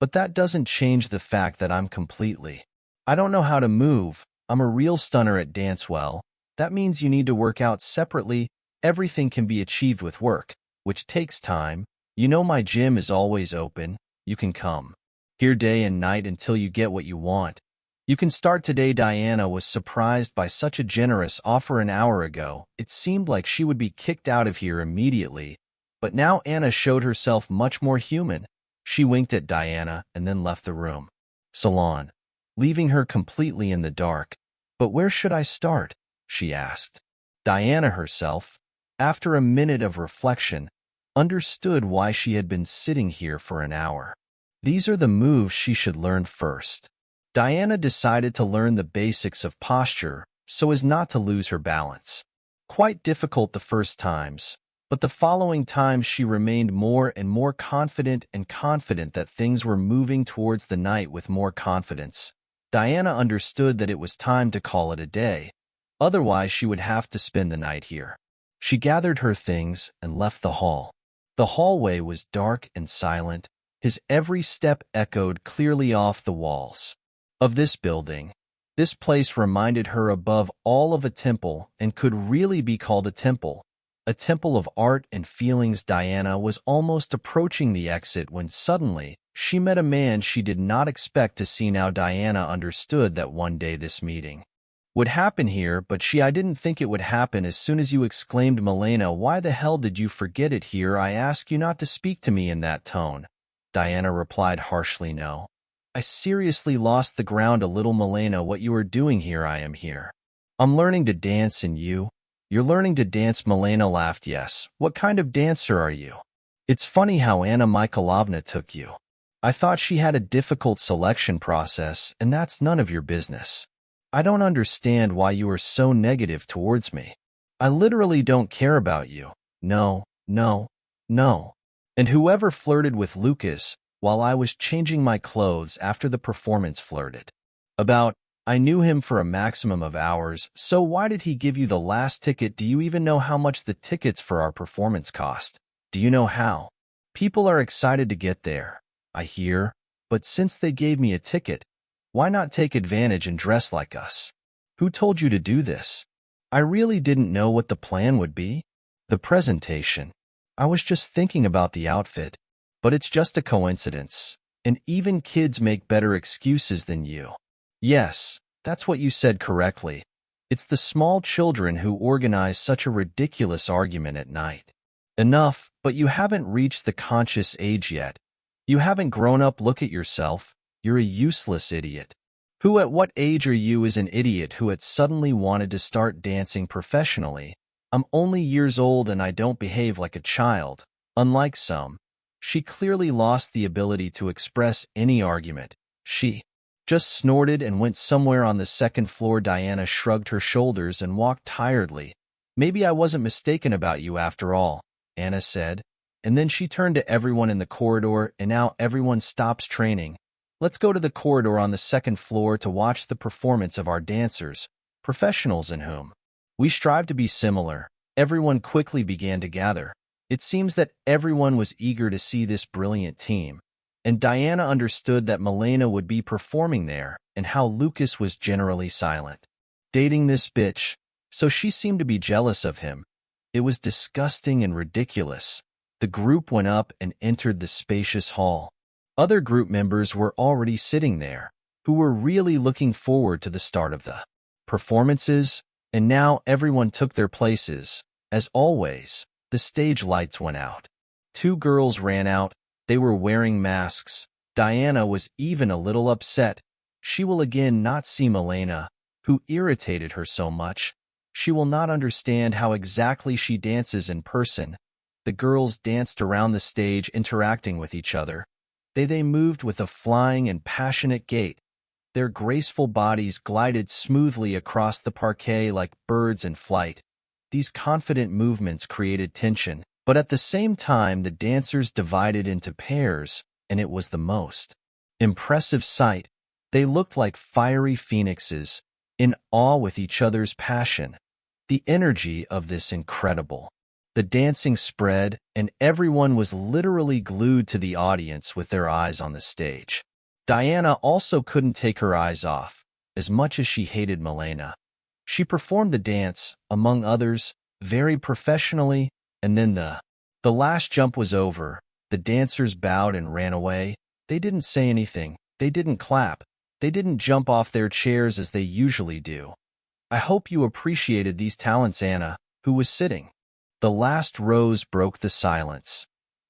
But that doesn't change the fact that I don't know how to move. I'm a real stunner at dance. Well, that means you need to work out separately. Everything can be achieved with work, which takes time. You know my gym is always open. You can come here day and night until you get what you want. You can start today. Diana was surprised by such a generous offer. An hour ago, it seemed like she would be kicked out of here immediately. But now Anna showed herself much more human. She winked at Diana and then left the room. Salon, leaving her completely in the dark. But where should I start? She asked. Diana herself, after a minute of reflection, understood why she had been sitting here for an hour. These are the moves she should learn first. Diana decided to learn the basics of posture so as not to lose her balance. Quite difficult the first times, but the following times she remained more and more confident that things were moving towards the night with more confidence. Diana understood that it was time to call it a day. Otherwise, she would have to spend the night here. She gathered her things and left the hall. The hallway was dark and silent. His every step echoed clearly off the walls of this building. This place reminded her above all of a temple and could really be called a temple of art and feelings. Diana was almost approaching the exit when suddenly she met a man she did not expect to see. Now Diana understood that one day this meeting would happen here, but I didn't think it would happen as soon as you exclaimed, Milena, why the hell did you forget it here? I ask you not to speak to me in that tone. Diana replied harshly, no. I seriously lost the ground a little. Milena, what you are doing here? I am here. I'm learning to dance and you're learning to dance. Milena laughed. Yes. What kind of dancer are you? It's funny how Anna Mikhailovna took you. I thought she had a difficult selection process, and that's none of your business. I don't understand why you are so negative towards me. I literally don't care about you. No, no, no. And whoever flirted with Lucas while I was changing my clothes after the performance flirted about, I knew him for a maximum of hours, so why did he give you the last ticket? Do you even know how much the tickets for our performance cost? Do you know how? People are excited to get there, I hear, but since they gave me a ticket, why not take advantage and dress like us? Who told you to do this? I really didn't know what the plan would be. The presentation. I was just thinking about the outfit. But it's just a coincidence. And even kids make better excuses than you. Yes, that's what you said correctly. It's the small children who organize such a ridiculous argument at night. Enough, but you haven't reached the conscious age yet. You haven't grown up. Look at yourself. You're a useless idiot. Who at what age are you is an idiot who had suddenly wanted to start dancing professionally? I'm only years old and I don't behave like a child, unlike some. She clearly lost the ability to express any argument. She just snorted and went somewhere on the second floor. Diana shrugged her shoulders and walked tiredly. Maybe I wasn't mistaken about you after all, Anna said. And then she turned to everyone in the corridor, and now everyone stops training. Let's go to the corridor on the second floor to watch the performance of our dancers, professionals in whom we strive to be similar. Everyone quickly began to gather. It seems that everyone was eager to see this brilliant team, and Diana understood that Milena would be performing there and how Lucas was generally silent. Dating this bitch, so she seemed to be jealous of him. It was disgusting and ridiculous. The group went up and entered the spacious hall. Other group members were already sitting there, who were really looking forward to the start of the performances, and now everyone took their places. As always, the stage lights went out. Two girls ran out. They were wearing masks. Diana was even a little upset. She will again not see Milena, who irritated her so much. She will not understand how exactly she dances in person. The girls danced around the stage, interacting with each other. They moved with a flying and passionate gait. Their graceful bodies glided smoothly across the parquet like birds in flight. These confident movements created tension, but at the same time the dancers divided into pairs, and it was the most impressive sight. They looked like fiery phoenixes, in awe with each other's passion. The energy of this incredible. The dancing spread, and everyone was literally glued to the audience with their eyes on the stage. Diana also couldn't take her eyes off, as much as she hated Milena. She performed the dance, among others, very professionally, and then the last jump was over. The dancers bowed and ran away. They didn't say anything. They didn't clap. They didn't jump off their chairs as they usually do. I hope you appreciated these talents, Anna, who was sitting. The last rose broke the silence.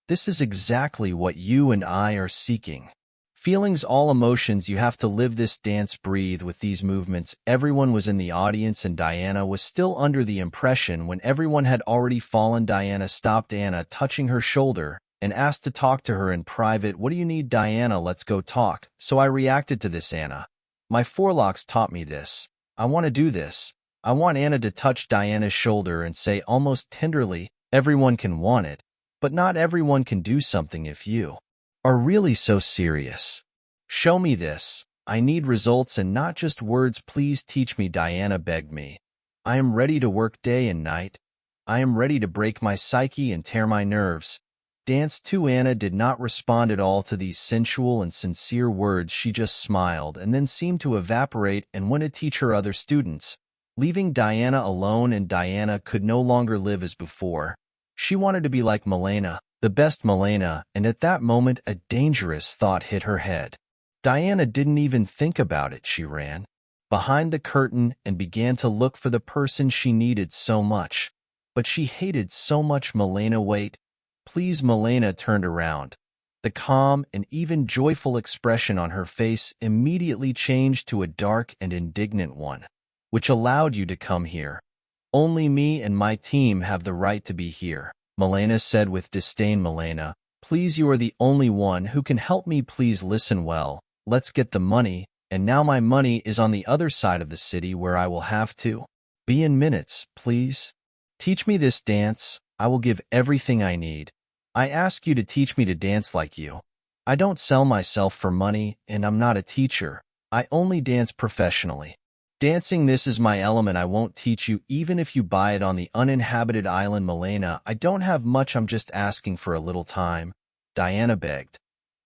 This is exactly what you and I are seeking. Feelings, all emotions, you have to live this dance, breathe with these movements. Everyone was in the audience and Diana was still under the impression when everyone had already fallen. Diana stopped Anna, touching her shoulder, and asked to talk to her in private. What do you need, Diana? Let's go talk. So I reacted to this, Anna. My forelocks taught me this. I want to do this. I want Anna to touch Diana's shoulder and say almost tenderly, everyone can want it, but not everyone can do something if you are really so serious. Show me this. I need results and not just words. Please teach me, Diana begged me. I am ready to work day and night. I am ready to break my psyche and tear my nerves. Dance too. Anna did not respond at all to these sensual and sincere words. She just smiled and then seemed to evaporate and went to teach her other students, leaving Diana alone, and Diana could no longer live as before. She wanted to be like Milena, the best Milena, and at that moment a dangerous thought hit her head. Diana didn't even think about it. She ran behind the curtain and began to look for the person she needed so much. But she hated so much Milena. Wait, please. Milena turned around. The calm and even joyful expression on her face immediately changed to a dark and indignant one. Which allowed you to come here? Only me and my team have the right to be here, Milena said with disdain. Milena, please, you are the only one who can help me. Please listen well. Let's get the money, and now my money is on the other side of the city where I will have to be in minutes. Please teach me this dance. I will give everything I need. I ask you to teach me to dance like you. I don't sell myself for money, and I'm not a teacher. I only dance professionally. Dancing, this is my element. I won't teach you even if you buy it on the uninhabited island. Milena, I don't have much. I'm just asking for a little time. Diana begged.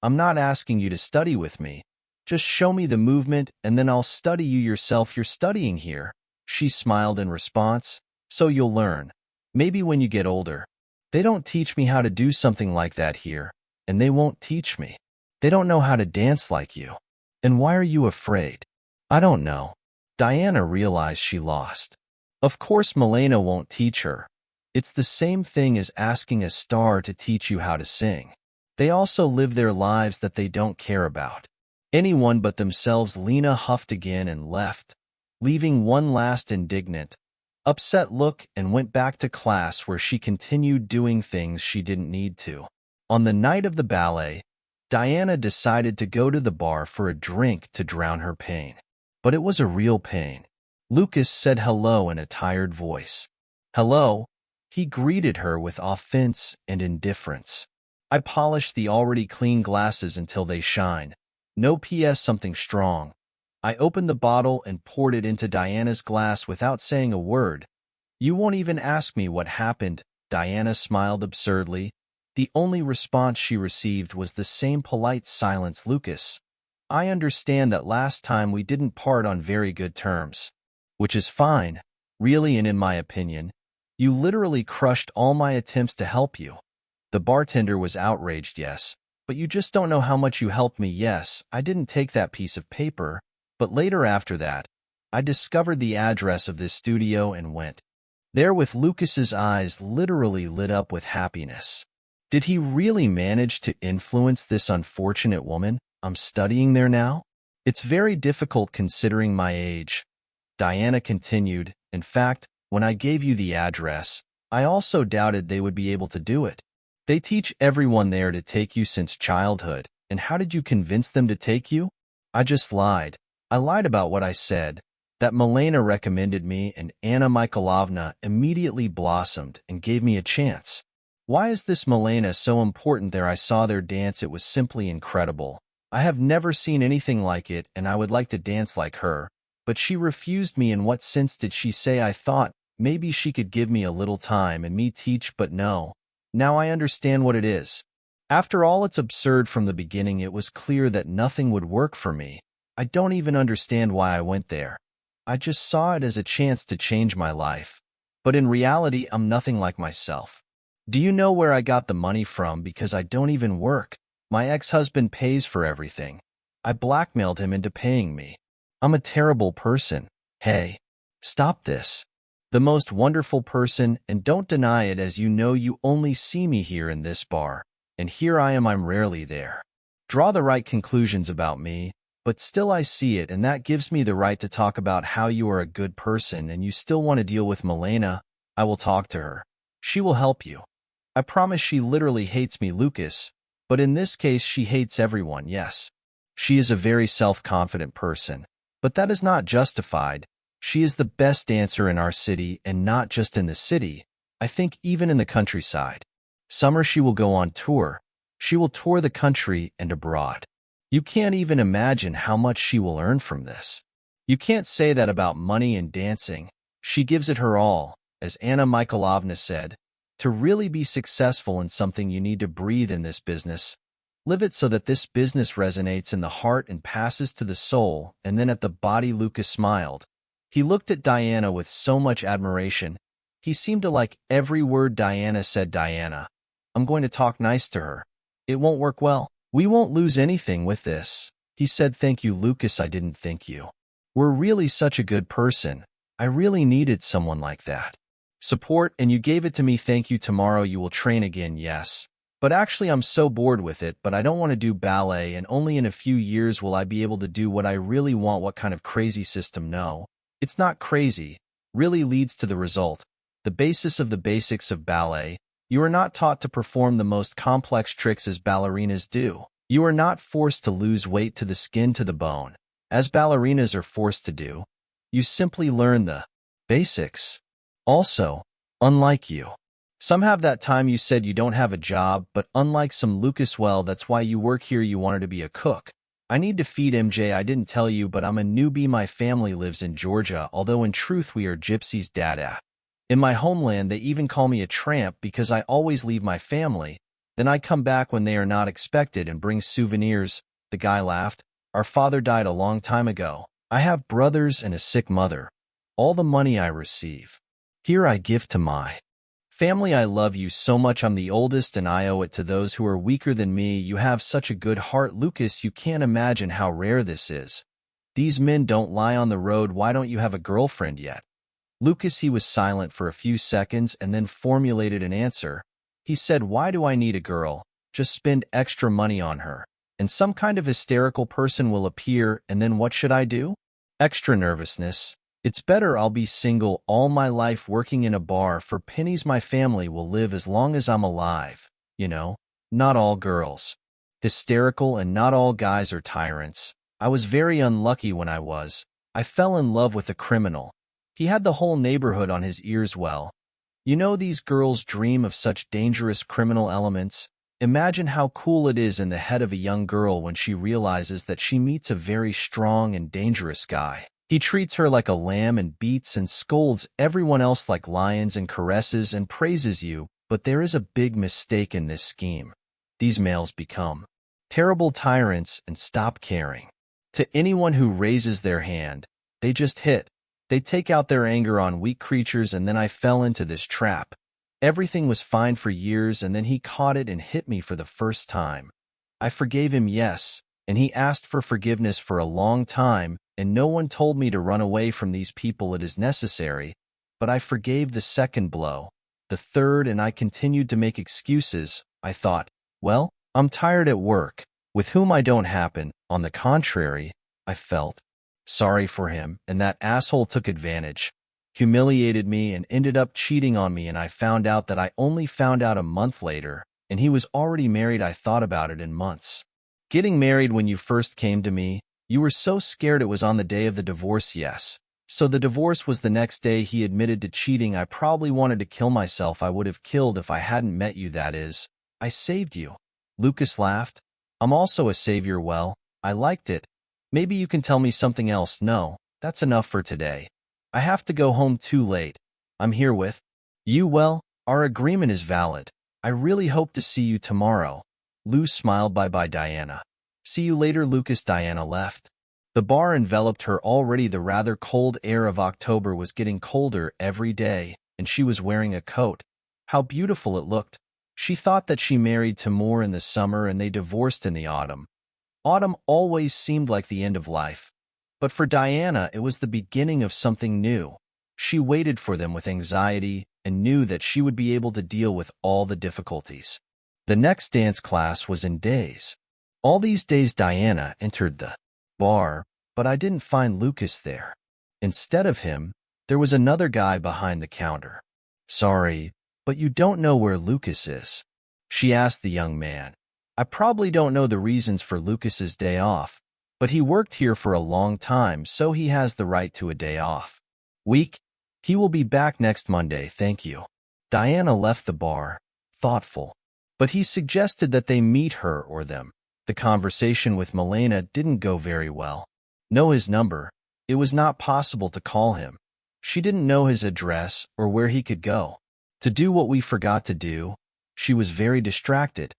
I'm not asking you to study with me. Just show me the movement and then I'll study you yourself. You're studying here. She smiled in response. So you'll learn. Maybe when you get older. They don't teach me how to do something like that here, and they won't teach me. They don't know how to dance like you. And why are you afraid? I don't know. Diana realized she lost. Of course Milena won't teach her. It's the same thing as asking a star to teach you how to sing. They also live their lives that they don't care about anyone but themselves. Lena huffed again and left, leaving one last indignant, upset look, and went back to class where she continued doing things she didn't need to. On the night of the ballet, Diana decided to go to the bar for a drink to drown her pain. But it was a real pain. Lucas said hello in a tired voice. Hello? He greeted her with offense and indifference. I polished the already clean glasses until they shine. No PS something strong. I opened the bottle and poured it into Diana's glass without saying a word. You won't even ask me what happened, Diana smiled absurdly. The only response she received was the same polite silence. Lucas, I understand that last time we didn't part on very good terms. Which is fine, really, and in my opinion, you literally crushed all my attempts to help you. The bartender was outraged. Yes, but you just don't know how much you helped me. Yes, I didn't take that piece of paper, but later after that, I discovered the address of this studio and went there with Lucas's eyes literally lit up with happiness. Did he really manage to influence this unfortunate woman? I'm studying there now? It's very difficult considering my age. Diana continued. In fact, when I gave you the address, I also doubted they would be able to do it. They teach everyone there to take you since childhood, and how did you convince them to take you? I just lied. I lied about what I said. That Milena recommended me, and Anna Mikhailovna immediately blossomed and gave me a chance. Why is this Milena so important there? I saw their dance. It was simply incredible. I have never seen anything like it, and I would like to dance like her. But she refused me. In what sense did she say? I thought maybe she could give me a little time and me teach, but no. Now I understand what it is. After all, it's absurd. From the beginning, it was clear that nothing would work for me. I don't even understand why I went there. I just saw it as a chance to change my life. But in reality, I'm nothing like myself. Do you know where I got the money from? Because I don't even work. My ex-husband pays for everything. I blackmailed him into paying me. I'm a terrible person. Hey, stop this. The most wonderful person, and don't deny it. As you know, you only see me here in this bar. And here I am, I'm rarely there. Draw the right conclusions about me. But still I see it, and that gives me the right to talk about how you are a good person and you still want to deal with Milena. I will talk to her. She will help you. I promise. She literally hates me, Lucas. But in this case, she hates everyone, yes. She is a very self-confident person. But that is not justified. She is the best dancer in our city, and not just in the city. I think even in the countryside. Summer she will go on tour. She will tour the country and abroad. You can't even imagine how much she will earn from this. You can't say that about money and dancing. She gives it her all. As Anna Mikhailovna said, to really be successful in something you need to breathe in this business. Live it so that this business resonates in the heart and passes to the soul, and then at the body. Lucas smiled. He looked at Diana with so much admiration. He seemed to like every word Diana said. Diana, I'm going to talk nice to her. It won't work well. We won't lose anything with this. He said, thank you, Lucas. I didn't think you were really such a good person. I really needed someone like that. Support, and you gave it to me. Thank you. Tomorrow you will train again. Yes. But actually I'm so bored with it, but I don't want to do ballet, and only in a few years will I be able to do what I really want. What kind of crazy system? No. It's not crazy. Really leads to the result. The basis of the basics of ballet. You are not taught to perform the most complex tricks as ballerinas do. You are not forced to lose weight to the skin to the bone, as ballerinas are forced to do. You simply learn the basics. Also, unlike you, some have that time. You said you don't have a job, but unlike some, Lucas, well, that's why you work here. You wanted to be a cook. I need to feed MJ. I didn't tell you, but I'm a newbie. My family lives in Georgia, although in truth we are Gypsy's dada. In my homeland, they even call me a tramp because I always leave my family. Then I come back when they are not expected and bring souvenirs. The guy laughed. Our father died a long time ago. I have brothers and a sick mother. All the money I receive here I give to my family. I love you so much. I'm the oldest and I owe it to those who are weaker than me. You have such a good heart, Lucas. You can't imagine how rare this is. These men don't lie on the road. Why don't you have a girlfriend yet? Lucas, he was silent for a few seconds and then formulated an answer. He said, why do I need a girl? Just spend extra money on her, and some kind of hysterical person will appear, and then what should I do? Extra nervousness. It's better I'll be single all my life working in a bar for pennies. My family will live as long as I'm alive. You know, not all girls hysterical and not all guys are tyrants. I was very unlucky when I fell in love with a criminal. He had the whole neighborhood on his ears. Well, You know these girls dream of such dangerous criminal elements? Imagine how cool it is in the head of a young girl when she realizes that she meets a very strong and dangerous guy. He treats her like a lamb and beats and scolds everyone else like lions and caresses and praises you, but there is a big mistake in this scheme. These males become terrible tyrants and stop caring. To anyone who raises their hand, they just hit. They take out their anger on weak creatures, and then I fell into this trap. Everything was fine for years, and then he caught it and hit me for the first time. I forgave him, yes, and he asked for forgiveness for a long time, and no one told me to run away from these people. It is necessary, but I forgave the second blow, the third, and I continued to make excuses. I thought, well, I'm tired at work, with whom I don't happen. On the contrary, I felt sorry for him, and that asshole took advantage, humiliated me, and ended up cheating on me, and I found out that I only found out a month later, and he was already married. I thought about it in months. Getting married when you first came to me, you were so scared it was on the day of the divorce, yes. So the divorce was the next day. He admitted to cheating. I probably wanted to kill myself. I would have killed if I hadn't met you, that is. I saved you. Lucas laughed. I'm also a savior. Well, I liked it. Maybe you can tell me something else. No, that's enough for today. I have to go home too late. I'm here with you. Well, our agreement is valid. I really hope to see you tomorrow. Lou smiled. Bye-bye, Diana. See you later, Lucas. Diana left. The bar enveloped her already. The rather cold air of October was getting colder every day, and she was wearing a coat. How beautiful it looked. She thought that she married Timur in the summer and they divorced in the autumn. Autumn always seemed like the end of life, but for Diana it was the beginning of something new. She waited for them with anxiety and knew that she would be able to deal with all the difficulties. The next dance class was in days. All these days Diana entered the bar, but I didn't find Lucas there. Instead of him, there was another guy behind the counter. Sorry, but you don't know where Lucas is? She asked the young man. I probably don't know the reasons for Lucas's day off, but he worked here for a long time, so he has the right to a day off. Week, he will be back next Monday, thank you. Diana left the bar, thoughtful, but he suggested that they meet her or them. The conversation with Milena didn't go very well. Know his number. It was not possible to call him. She didn't know his address or where he could go. To do what we forgot to do, she was very distracted.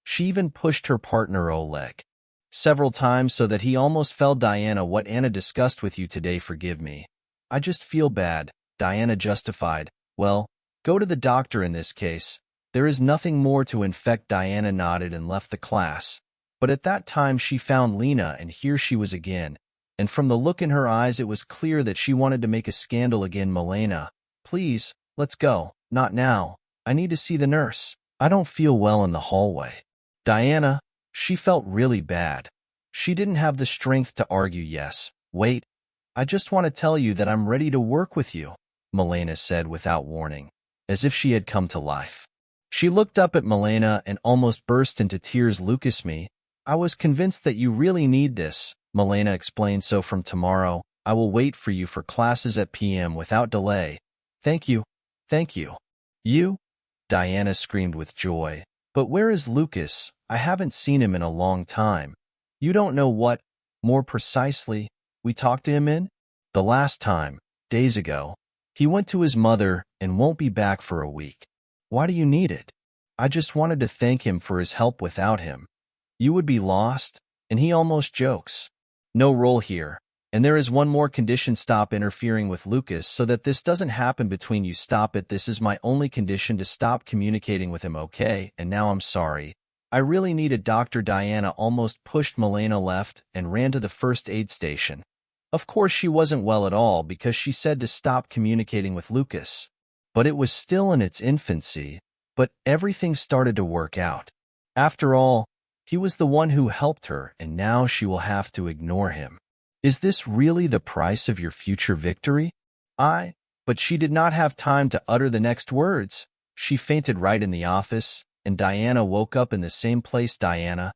She even pushed her partner Oleg several times so that he almost fell. Diana, what Anna discussed with you today, forgive me. I just feel bad, Diana justified. Well, go to the doctor in this case. There is nothing more to infect. Diana nodded and left the class. But at that time she found Lena, and here she was again. And from the look in her eyes it was clear that she wanted to make a scandal again. Milena, please, let's go. Not now. I need to see the nurse. I don't feel well. In the hallway. Diana, she felt really bad. She didn't have the strength to argue. Yes, wait. I just want to tell you that I'm ready to work with you, Milena said without warning, as if she had come to life. She looked up at Milena and almost burst into tears. Lucas, I was convinced that you really need this, Milena explained. So from tomorrow, I will wait for you for classes at PM without delay. Thank you. Thank you. You? Diana screamed with joy. But where is Lucas? I haven't seen him in a long time. You don't know what, more precisely, we talked to him in? The last time, days ago. He went to his mother and won't be back for a week. Why do you need it? I just wanted to thank him for his help. Without him, you would be lost, and he almost jokes. No role here. And there is one more condition. Stop interfering with Lucas so that this doesn't happen between you. Stop it. This is my only condition, to stop communicating with him, okay? And now I'm sorry. I really need a doctor. Diana almost pushed Milena left and ran to the first aid station. Of course she wasn't well at all because she said to stop communicating with Lucas. But it was still in its infancy, but everything started to work out. After all, he was the one who helped her, and now she will have to ignore him. Is this really the price of your future victory? But she did not have time to utter the next words. She fainted right in the office, and Diana woke up in the same place. Diana,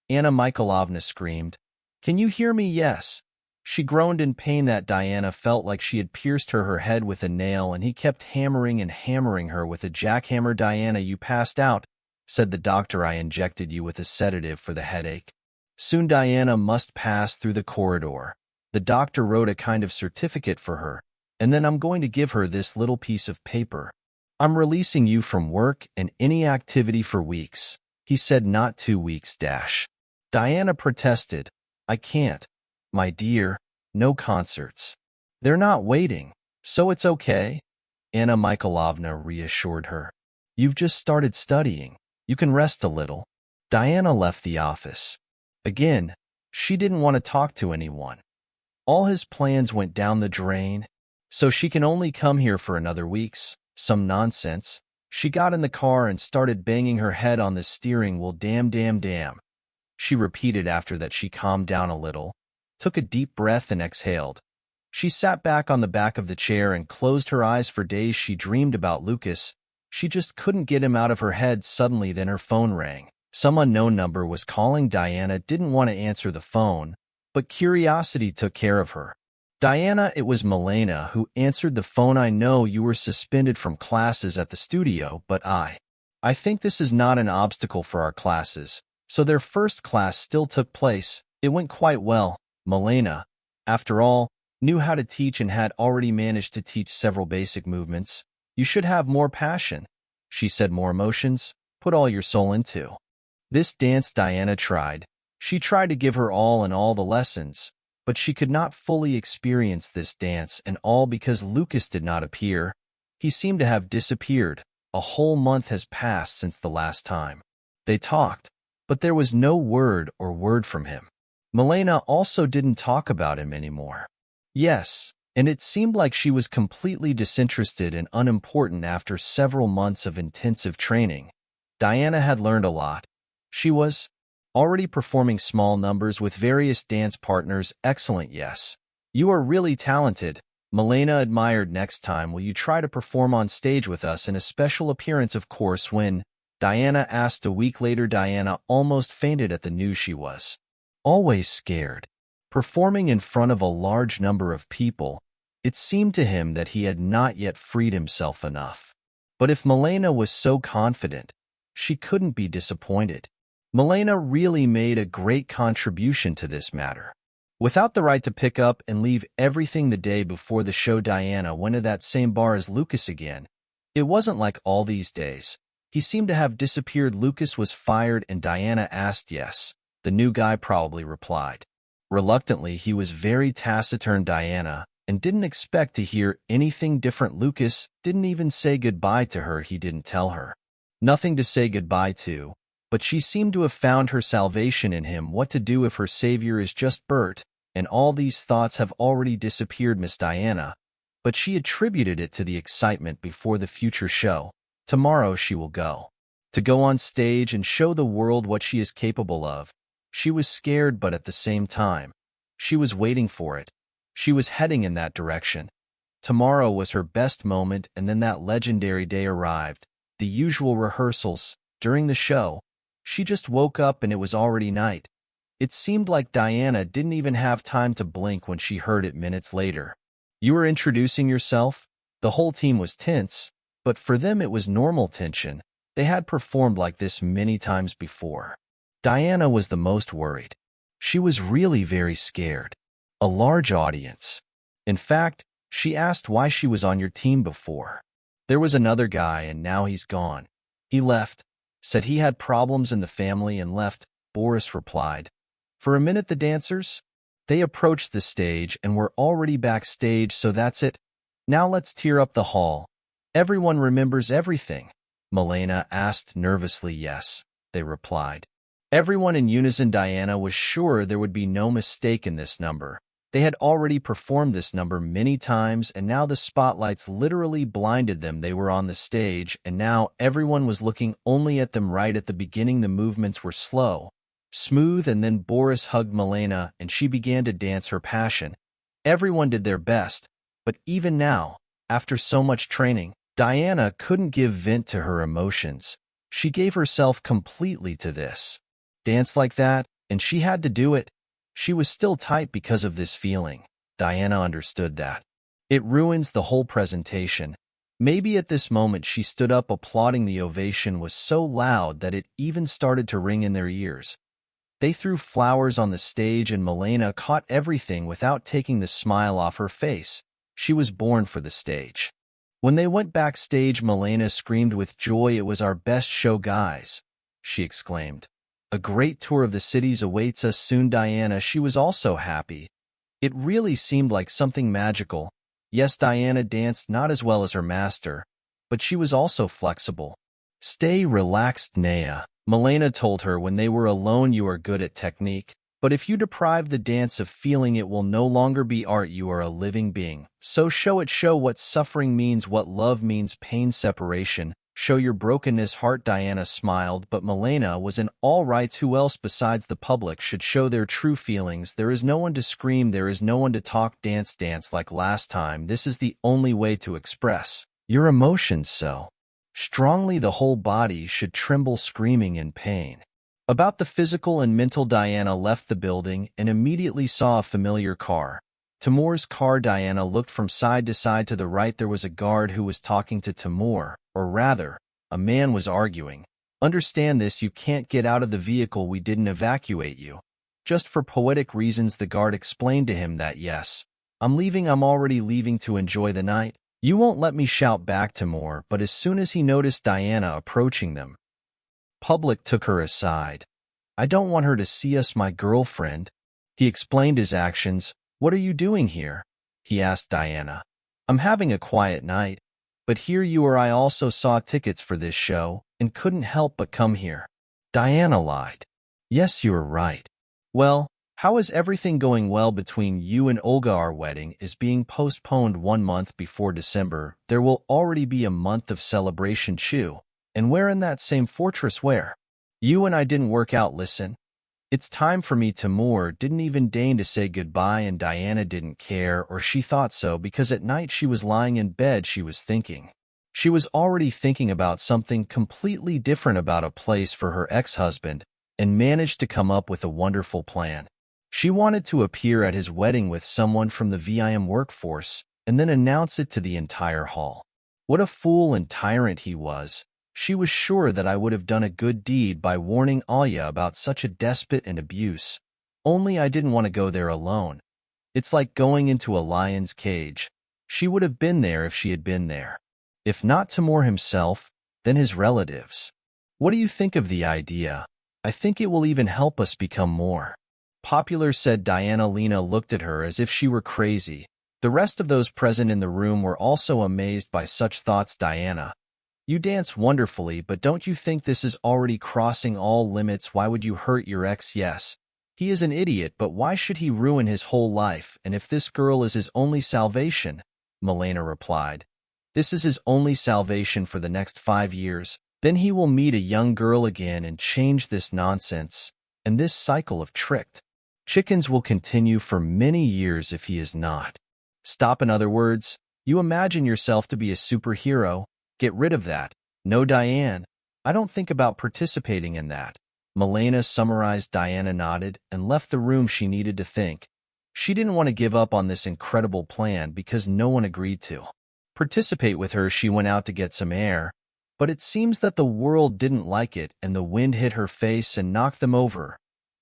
Anna Mikhailovna screamed. Can you hear me? Yes. She groaned in pain that Diana felt like she had pierced her head with a nail, and he kept hammering and hammering her with a jackhammer. "Diana, you passed out," said the doctor. "I injected you with a sedative for the headache. Soon Diana must pass through the corridor. The doctor wrote a kind of certificate for her, and then I'm going to give her this little piece of paper. I'm releasing you from work and any activity for weeks." He said, "Not 2 weeks, dash." Diana protested. "I can't. My dear, no concerts. They're not waiting, so it's okay." Anna Mikhailovna reassured her. "You've just started studying. You can rest a little." Diana left the office. Again, she didn't want to talk to anyone. All his plans went down the drain. "So she can only come here for another weeks. Some nonsense." She got in the car and started banging her head on the steering wheel. "Damn, damn, damn," she repeated. After that, she calmed down a little, took a deep breath, and exhaled. She sat back on the back of the chair and closed her eyes. For days she dreamed about Lucas. She just couldn't get him out of her head. Suddenly, then her phone rang. Some unknown number was calling. Diana didn't want to answer the phone, but curiosity took care of her. "Diana, it was Milena who answered the phone. I know you were suspended from classes at the studio, but I think this is not an obstacle for our classes." So their first class still took place. It went quite well. Milena, after all, knew how to teach and had already managed to teach several basic movements. "You should have more passion," she said, "more emotions. Put all your soul into this dance." Diana tried. She tried to give her all in all the lessons, but she could not fully experience this dance, and all because Lucas did not appear. He seemed to have disappeared. A whole month has passed since the last time they talked, but there was no word from him. Milena also didn't talk about him anymore. Yes, and it seemed like she was completely disinterested and unimportant after several months of intensive training. Diana had learned a lot. She was already performing small numbers with various dance partners. "Excellent, yes. You are really talented," Milena admired. "Next time, will you try to perform on stage with us in a special appearance?" "Of course." When Diana asked a week later, Diana almost fainted at the news. She was always scared. Performing in front of a large number of people, it seemed to him that he had not yet freed himself enough. But if Milena was so confident, she couldn't be disappointed. Milena really made a great contribution to this matter. Without the right to pick up and leave everything the day before the show, Diana went to that same bar as Lucas again. It wasn't like all these days. He seemed to have disappeared. Lucas was fired, and Diana asked. "Yes, the new guy probably," replied. Reluctantly, he was very taciturn. Diana and didn't expect to hear anything different. Lucas didn't even say goodbye to her. He didn't tell her nothing to say goodbye to, but she seemed to have found her salvation in him. What to do if her savior is just Bert? And all these thoughts have already disappeared. Miss Diana, but she attributed it to the excitement before the future show. Tomorrow she will go on stage and show the world what she is capable of. She was scared, but at the same time, she was waiting for it. She was heading in that direction. Tomorrow was her best moment, and then that legendary day arrived. The usual rehearsals. During the show, she just woke up and it was already night. It seemed like Diana didn't even have time to blink when she heard it minutes later. "You were introducing yourself?" The whole team was tense, but for them it was normal tension. They had performed like this many times before. Diana was the most worried. She was really very scared. A large audience. In fact, she asked why she was on your team before. "There was another guy and now he's gone. He left, said he had problems in the family and left," Boris replied. For a minute the dancers, they approached the stage and were already backstage. "So that's it. Now let's tear up the hall. Everyone remembers everything?" Milena asked nervously. "Yes," they replied. Everyone in unison. Diana was sure there would be no mistake in this number. They had already performed this number many times, and now the spotlights literally blinded them. They were on the stage, and now everyone was looking only at them. Right at the beginning, the movements were slow, smooth, and then Boris hugged Milena, and she began to dance her passion. Everyone did their best, but even now, after so much training, Diana couldn't give vent to her emotions. She gave herself completely to this dance like that, and she had to do it. She was still tight because of this feeling. Diana understood that. It ruins the whole presentation. Maybe at this moment she stood up applauding. The ovation was so loud that it even started to ring in their ears. They threw flowers on the stage and Milena caught everything without taking the smile off her face. She was born for the stage. When they went backstage, Milena screamed with joy. "It was our best show, guys," she exclaimed. "A great tour of the cities awaits us soon." Diana, she was also happy. It really seemed like something magical. Yes, Diana danced not as well as her master, but she was also flexible. "Stay relaxed, Naya," Milena told her when they were alone. "You are good at technique, but if you deprive the dance of feeling, it will no longer be art. You are a living being. So show it. Show what suffering means, what love means, pain, separation. Show your brokenness heart." Diana smiled, but Milena was in all rights. Who else besides the public should show their true feelings? There is no one to scream. There is no one to talk. Dance like last time. This is the only way to express your emotions so strongly the whole body should tremble, screaming in pain. About the physical and mental, Diana left the building and immediately saw a familiar car. Timur's car. Diana looked from side to side. To the right there was a guard who was talking to Timur, or rather, a man was arguing. "Understand this, you can't get out of the vehicle. We didn't evacuate you." Just for poetic reasons, the guard explained to him that yes, I'm leaving. I'm already leaving to enjoy the night. "You won't let me," shout back Timur, but as soon as he noticed Diana approaching them, public took her aside. "I don't want her to see us, my girlfriend." He explained his actions. "What are you doing here?" he asked Diana. "I'm having a quiet night, but here you are. I also saw tickets for this show and couldn't help but come here." Diana lied. "Yes, you are right." "Well, how is everything going?" "Well, between you and Olga, our wedding is being postponed 1 month before December. There will already be a month of celebration. Chew. And where? In that same fortress where you and I didn't work out. Listen, it's time for me." Timur didn't even deign to say goodbye, and Diana didn't care, or she thought so, because at night she was lying in bed. She was thinking. She was already thinking about something completely different, about a place for her ex-husband, and managed to come up with a wonderful plan. She wanted to appear at his wedding with someone from the VIM workforce, and then announce it to the entire hall. What a fool and tyrant he was. She was sure that I would have done a good deed by warning Alya about such a despot and abuse. Only I didn't want to go there alone. It's like going into a lion's cage. She would have been there if she had been there. If not Timur himself, then his relatives. What do you think of the idea? I think it will even help us become more popular, said Diana. Lena looked at her as if she were crazy. The rest of those present in the room were also amazed by such thoughts. "Diana, you dance wonderfully, but don't you think this is already crossing all limits? Why would you hurt your ex?" "Yes, he is an idiot, but why should he ruin his whole life? And if this girl is his only salvation," Milena replied, "this is his only salvation for the next 5 years. Then he will meet a young girl again and change this nonsense, and this cycle of tricked chickens will continue for many years if he is not stop. In other words, you imagine yourself to be a superhero. Get rid of that." "No, Diane, I don't think about participating in that," Milena summarized. Diana nodded and left the room. She needed to think. She didn't want to give up on this incredible plan because no one agreed to participate with her. She went out to get some air, but it seems that the world didn't like it, and the wind hit her face and knocked them over.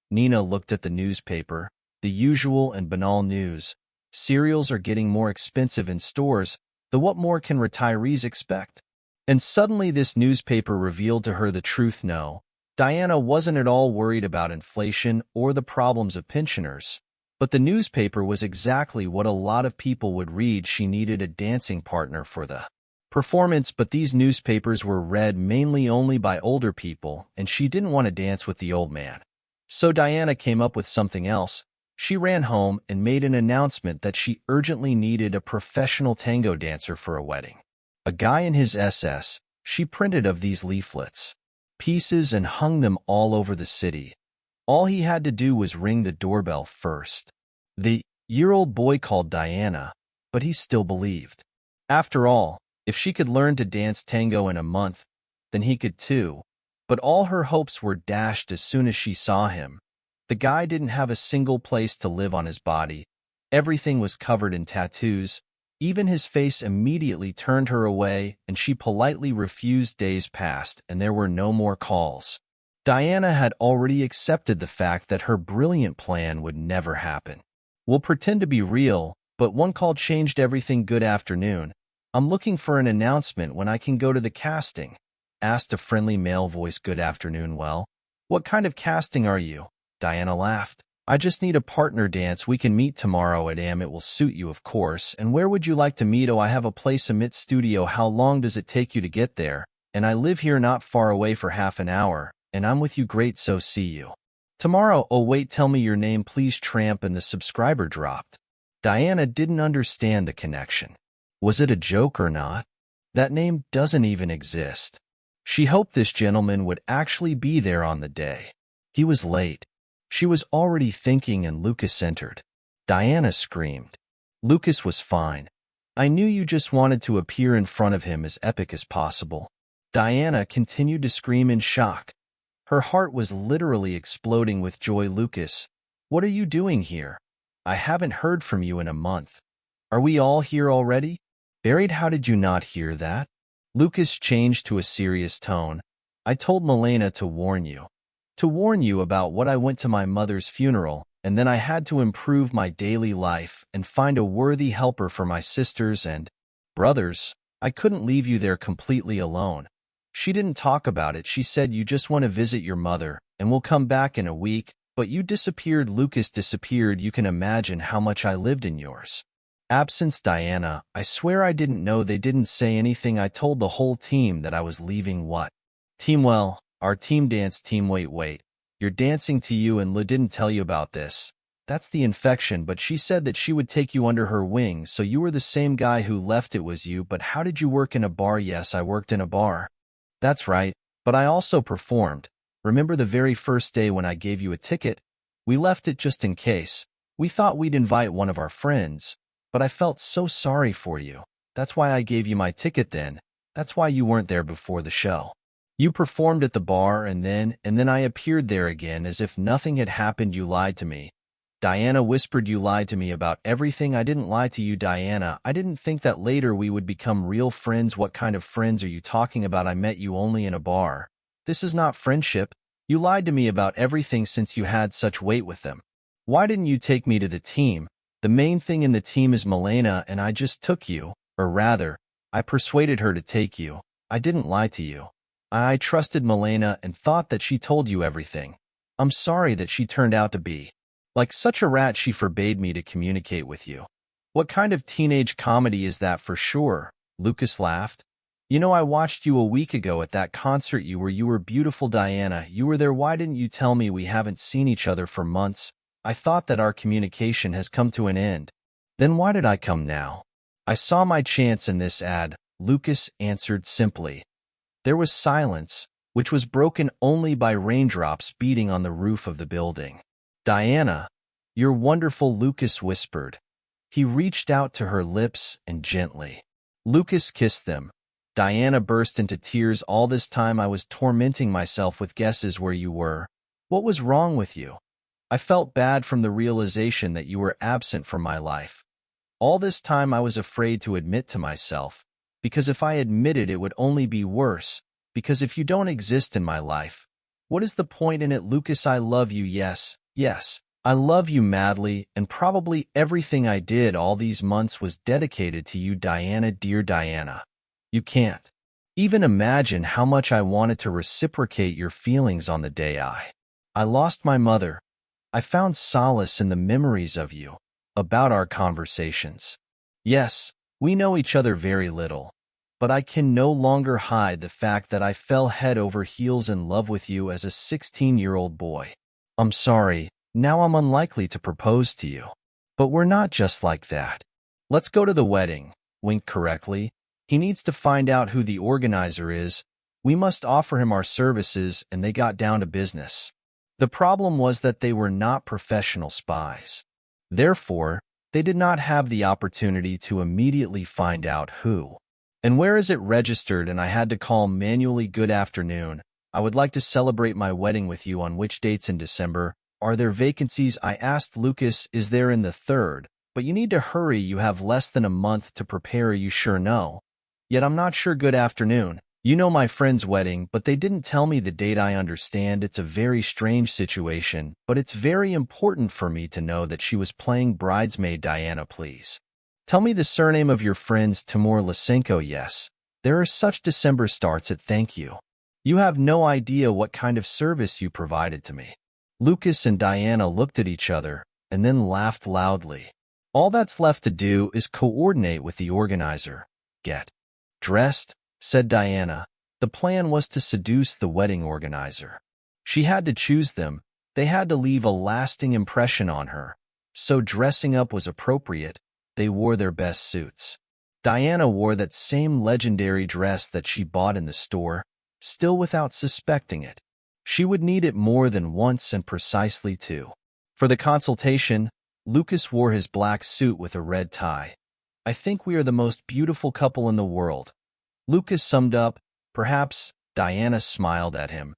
Nina looked at the newspaper, the usual and banal news. Cereals are getting more expensive in stores, though what more can retirees expect? And suddenly this newspaper revealed to her the truth. No, Diana wasn't at all worried about inflation or the problems of pensioners. But the newspaper was exactly what a lot of people would read. She needed a dancing partner for the performance, but these newspapers were read mainly only by older people, and she didn't want to dance with the old man. So Diana came up with something else. She ran home and made an announcement that she urgently needed a professional tango dancer for a wedding. A guy in his SS. She printed of these leaflets, pieces, and hung them all over the city. All he had to do was ring the doorbell first. The year-old boy called Diana, but he still believed. After all, if she could learn to dance tango in a month, then he could too. But all her hopes were dashed as soon as she saw him. The guy didn't have a single place to live on his body. Everything was covered in tattoos. Even his face immediately turned her away, and she politely refused. Days passed, and there were no more calls. Diana had already accepted the fact that her brilliant plan would never happen. We'll pretend to be real, but one call changed everything. Good afternoon. I'm looking for an announcement when I can go to the casting, asked a friendly male voice. Good afternoon, well, what kind of casting are you? Diana laughed. I just need a partner dance. We can meet tomorrow at AM. It will suit you, of course. And where would you like to meet? Oh, I have a place, Amit Studio. How long does it take you to get there? And I live here not far away for half an hour, and I'm with you. Great, so see you tomorrow. Oh, wait, tell me your name, please. Tramp. And the subscriber dropped. Diana didn't understand the connection. Was it a joke or not? That name doesn't even exist. She hoped this gentleman would actually be there on the day. He was late. She was already thinking, and Lucas entered. Diana screamed. Lucas was fine. I knew you just wanted to appear in front of him as epic as possible. Diana continued to scream in shock. Her heart was literally exploding with joy. Lucas, what are you doing here? I haven't heard from you in a month. Are we all here already? Buried? How did you not hear that? Lucas changed to a serious tone. I told Milena to warn you. To warn you about what I went to my mother's funeral, and then I had to improve my daily life and find a worthy helper for my sisters and brothers. I couldn't leave you there completely alone. She didn't talk about it. She said you just want to visit your mother, and we'll come back in a week, but you disappeared. Lucas disappeared. You can imagine how much I lived in yours absence. Diana, I swear I didn't know. They didn't say anything. I told the whole team that I was leaving. What team? Well, our team dance team. Wait. You're dancing to you, and Li didn't tell you about this. That's the infection, but she said that she would take you under her wing, so you were the same guy who left. It was you, but how did you work in a bar? Yes, I worked in a bar. That's right, but I also performed. Remember the very first day when I gave you a ticket? We left it just in case. We thought we'd invite one of our friends, but I felt so sorry for you. That's why I gave you my ticket then. That's why you weren't there before the show. You performed at the bar, and then I appeared there again as if nothing had happened. You lied to me. Diana whispered. You lied to me about everything. I didn't lie to you, Diana. I didn't think that later we would become real friends. What kind of friends are you talking about? I met you only in a bar. This is not friendship. You lied to me about everything since you had such weight with them. Why didn't you take me to the team? The main thing in the team is Milena, and I just took you, or rather, I persuaded her to take you. I didn't lie to you. I trusted Milena and thought that she told you everything. I'm sorry that she turned out to be like such a rat. She forbade me to communicate with you. What kind of teenage comedy is that? For sure, Lucas laughed. You know, I watched you a week ago at that concert. You were beautiful, Diana. You were there. Why didn't you tell me? We haven't seen each other for months. I thought that our communication has come to an end. Then why did I come now? I saw my chance in this ad, Lucas answered simply. There was silence, which was broken only by raindrops beating on the roof of the building. Diana, you're wonderful, Lucas whispered. He reached out to her lips and gently. Lucas kissed them. Diana burst into tears. All this time I was tormenting myself with guesses where you were. What was wrong with you? I felt bad from the realization that you were absent from my life. All this time I was afraid to admit to myself, because if I admitted it would only be worse, because if you don't exist in my life, what is the point in it? Lucas, I love you. Yes, I love you madly, and probably everything I did all these months was dedicated to you, Diana, dear Diana. You can't even imagine how much I wanted to reciprocate your feelings on the day I lost my mother. I found solace in the memories of you, about our conversations. Yes, we know each other very little, but I can no longer hide the fact that I fell head over heels in love with you as a 16-year-old boy. I'm sorry, now I'm unlikely to propose to you. But we're not just like that. Let's go to the wedding. Wink correctly. He needs to find out who the organizer is. We must offer him our services, and they got down to business. The problem was that they were not professional spies. Therefore, they did not have the opportunity to immediately find out who and where is it registered, and I had to call manually. Good afternoon. I would like to celebrate my wedding with you. On which dates? In December. Are there vacancies? I asked Lucas. Is there in the third? But you need to hurry. You have less than a month to prepare. You sure know. Yet I'm not sure. Good afternoon. You know my friend's wedding, but they didn't tell me the date. I understand it's a very strange situation, but it's very important for me to know that she was playing bridesmaid. Diana, please. Tell me the surname of your friend's Timur Lysenko. Yes. There are such December starts at thank you. You have no idea what kind of service you provided to me. Lucas and Diana looked at each other and then laughed loudly. All that's left to do is coordinate with the organizer. Get dressed, said Diana. The plan was to seduce the wedding organizer. She had to choose them. They had to leave a lasting impression on her. So dressing up was appropriate. They wore their best suits. Diana wore that same legendary dress that she bought in the store, still without suspecting it. She would need it more than once and precisely two. For the consultation, Lucas wore his black suit with a red tie. I think we are the most beautiful couple in the world. Lucas summed up. Perhaps. Diana smiled at him.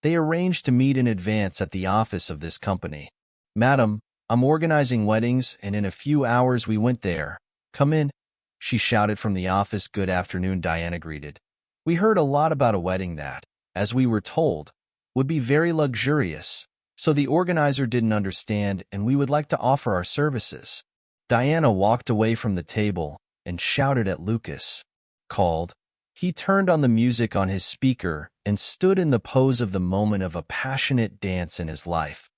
They arranged to meet in advance at the office of this company. Madam, I'm organizing weddings, and in a few hours we went there. Come in, she shouted from the office. Good afternoon, Diana greeted. We heard a lot about a wedding that, as we were told, would be very luxurious, so the organizer didn't understand, and we would like to offer our services. Diana walked away from the table and shouted at Lucas. Called. He turned on the music on his speaker and stood in the pose of the moment of a passionate dance in his life.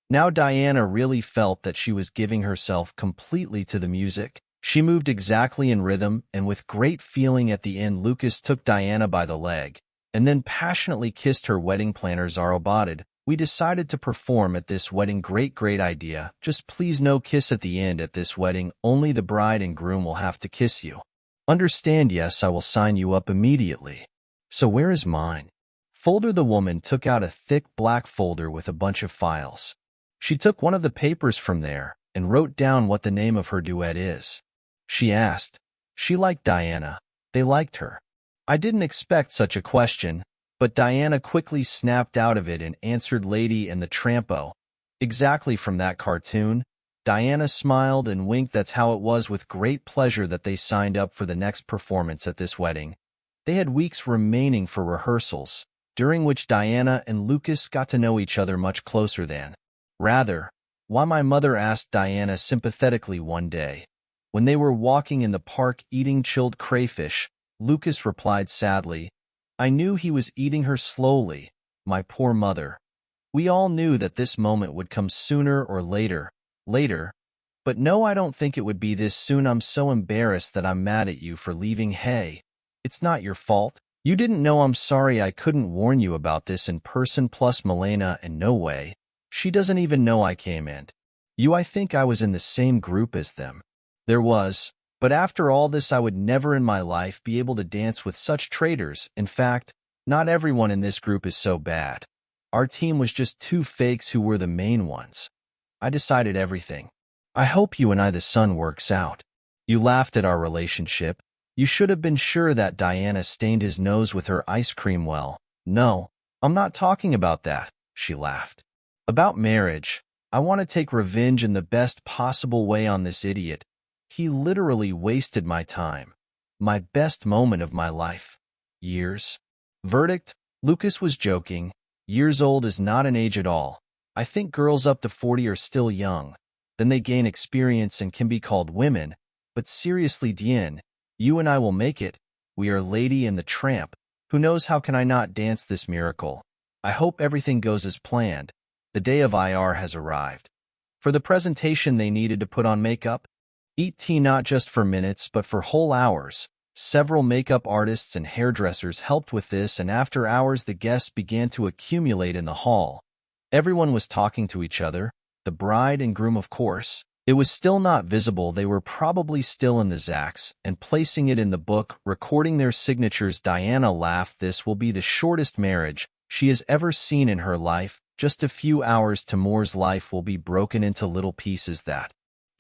Now Diana really felt that she was giving herself completely to the music. She moved exactly in rhythm, and with great feeling at the end Lucas took Diana by the leg, and then passionately kissed her. Wedding planner Zarobotted. We decided to perform at this wedding. Great idea. Just please no kiss at the end at this wedding. Only the bride and groom will have to kiss you. Understand? Yes, I will sign you up immediately. So where is mine? Folder. The woman took out a thick black folder with a bunch of files. She took one of the papers from there and wrote down what the name of her duet is. She asked. She liked Diana. They liked her. I didn't expect such a question, but Diana quickly snapped out of it and answered Lady and the Trampo. Exactly from that cartoon. Diana smiled and winked. That's how it was. With great pleasure that they signed up for the next performance at this wedding. They had weeks remaining for rehearsals, during which Diana and Lucas got to know each other much closer than. Rather, why, my mother asked Diana sympathetically one day. When they were walking in the park eating chilled crayfish, Lucas replied sadly, I knew he was eating her slowly, my poor mother. We all knew that this moment would come sooner or later. But no, I don't think it would be this soon. I'm so embarrassed that I'm mad at you for leaving. Hey, it's not your fault. You didn't know. I'm sorry I couldn't warn you about this in person. Plus Milena, and no way. She doesn't even know I came in. I think I was in the same group as them. There was, but after all this I would never in my life be able to dance with such traitors. In fact, not everyone in this group is so bad. Our team was just two fakes who were the main ones. I decided everything. I hope you and I the son works out. You laughed at our relationship. You should have been sure that. Diana stained his nose with her ice cream. Well, no, I'm not talking about that, she laughed. About marriage. I want to take revenge in the best possible way on this idiot. He literally wasted my time. My best moment of my life. Years. Verdict? Lucas was joking. Years old is not an age at all. I think girls up to 40 are still young. Then they gain experience and can be called women. But seriously, Diane, you and I will make it. We are Lady and the Tramp. Who knows, how can I not dance this miracle? I hope everything goes as planned. The day of IR has arrived. For the presentation they needed to put on makeup. Eat tea not just for minutes but for whole hours. Several makeup artists and hairdressers helped with this, and after hours the guests began to accumulate in the hall. Everyone was talking to each other, the bride and groom of course. It was still not visible. They were probably still in the Zax and placing it in the book, recording their signatures. Diana laughed. This will be the shortest marriage she has ever seen in her life. Just a few hours. Timur's life will be broken into little pieces that